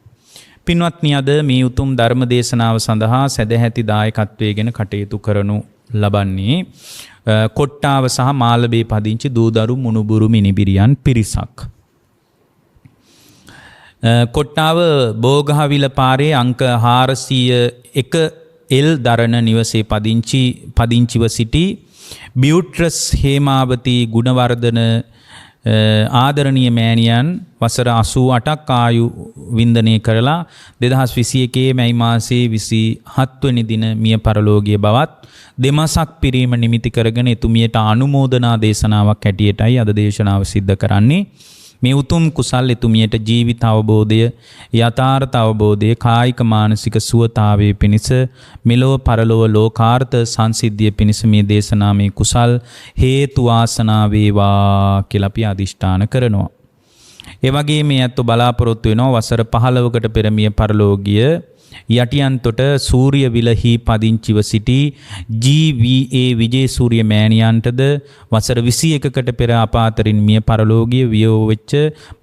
පින්වත්නි, අද මේ උතුම් ධර්ම දේශනාව සඳහා සදැහැති දායකත්වයේ ගෙන කටයුතු කරනු ලබන්නේ කොට්ටාව සහ මාළඹේ පදිංචි දූදරු මුණුබුරු මිනිබිරියන් පිරිසක්. කොට්ටාව බෝගහවිල පාරේ අංක 401 එල් දරණ නිවසේ පදිංචිව සිටි බියුට්‍රස් හේමාවති ගුණවර්ධන ආදරණීය මෑණියන් වසර 88ක් ආයු වින්දනය කරලා 2021 මැයි මාසයේ 27 වෙනි දින මිය පරලෝකීය බවත් දෙමසක් පිරීම නිමිති කරගෙන එතුමියට අනුමෝදනා දේශනාවක් හැටියටයි අද දේශනාව සිද්ධ කරන්නේ. මේ උතුම් කුසල් එතුමියට ජීවිත අවබෝධය, යථාර්ථ අවබෝධය, කායික මානසික සුවතාවයේ පිණිස මෙලොව පරලොව ලෝකාර්ථ සංසිද්ධිය පිණිස මේ දේශනාමේ කුසල් හේතු වාසනා වේවා කියලා අපි අදිෂ්ඨාන කරනවා. ඒ වගේම මේ අත්ව බලාපොරොත්තු වෙනවා වසර 15කට පෙර මිය පරලෝකීය යටියන්තොට සූර්යවිලහි පදිංචිව සිටි GVA විජේසූරිය මෑණියන්ටද වසර 21කට පෙර අපාතරින් මිය පරලෝකීය වියෝ වෙච්ච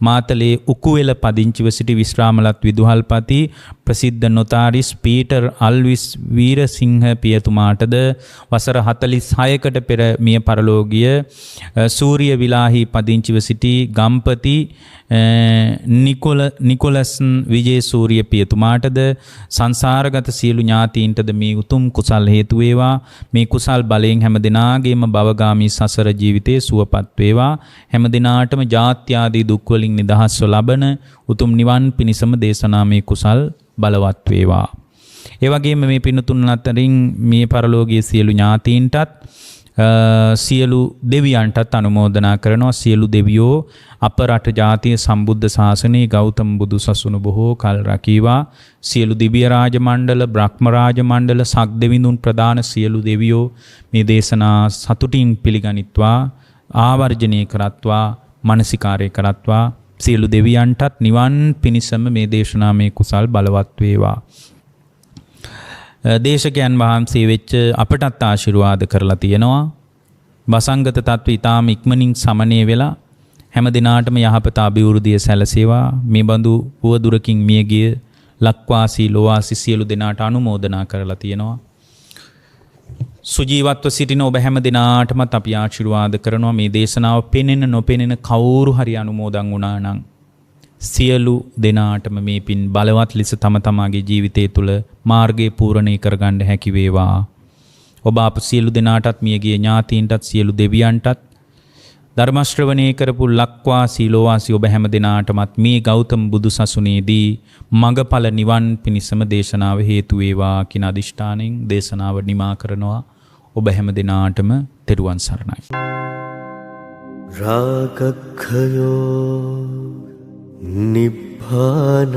මාතලේ උකුවෙල පදිංචිව සිටි විශ්‍රාමලත් විදුහල්පති ප්‍රසිද්ධ නොතාරිස් පීටර් අල්විස් වීරසිංහ පියතුමාටද වසර 46කට පෙර මිය පරලෝකීය සූර්යවිලාහි පදිංචිව සිටි ගම්පති නිකොලස් විජේසූරිය පියතුමාටද සංසාරගත සියලු ඥාතීන්ටද මේ උතුම් කුසල් හේතු වේවා. මේ කුසල් බලයෙන් හැම දිනාගේම භවගාමී සසර ජීවිතේ සුවපත් වේවා. හැම දිනාටම ජාත්‍ය ආදී දුක් වලින් නිදහස්ව ලබන උතුම් නිවන් පිණිසම දේශනාමේ කුසල් බලවත් වේවා. ඒ වගේම මේ පින්තුන් අතරින් මේ පරලෝකීය සියලු ඥාතීන්ටත් සියලු දෙවියන්ටත් අනුමෝදනා කරනවා. සියලු දෙවියෝ අප රට ජාතිය සම්බුද්ධ ශාසනයේ ගෞතම බුදු සසුන බොහෝ කල් රැකීවා. සියලු දිව්‍ය රාජ මණ්ඩල, බ්‍රහ්ම රාජ මණ්ඩල, සක් දෙවිඳුන් ප්‍රදාන සියලු දෙවියෝ මේ දේශනා සතුටින් පිළිගනිත්වා, ආවර්ජනය කරත්වා, මානසිකාරය කරත්වා. සියලු දෙවියන්ටත් නිවන් පිණිසම මේ දේශනාමේ කුසල් බලවත් වේවා. දේශකයන් වහන්සේ වෙච්ච අපටත් ආශිර්වාද කරලා තියෙනවා. වසංගත තත්ත්ව ඊටාම ඉක්මනින් සමනය වෙලා හැම දිනාටම යහපත අභිවෘද්ධිය සැලසේවා. මේ බඳු පුවදුරකින් මියගිය ලක්වාසී ලෝවාසී සියලු දෙනාට අනුමෝදනා කරලා තියෙනවා. සුජීවත්ව සිටින ඔබ හැම දිනාටමත් අපි ආශිර්වාද කරනවා. මේ දේශනාව පෙනෙන නොපෙනෙන කවුරු හරි අනුමෝදන් වුණා නම් සියලු දෙනාටම මේ පින් බලවත් ලෙස තම තමාගේ ජීවිතය තුළ මාර්ගය පූර්ණේ කරගන්න හැකි වේවා. ඔබ අප සියලු දෙනාටත් මියගිය ඥාතීන්ටත් සියලු දෙවියන්ටත් ධර්ම ශ්‍රවණය කරපු ලක්වාසී ලෝවාසී ඔබ හැම දෙනාටමත් මේ ගෞතම බුදු සසුනේදී මඟඵල නිවන් පිණිසම දේශනාව හේතු වේවා කියන අදිෂ්ඨානෙන් දේශනාව නිමා කරනවා. ඔබ හැම දෙනාටම තෙරුවන් සරණයි. රාගක්ඛයෝ නිබ්බානං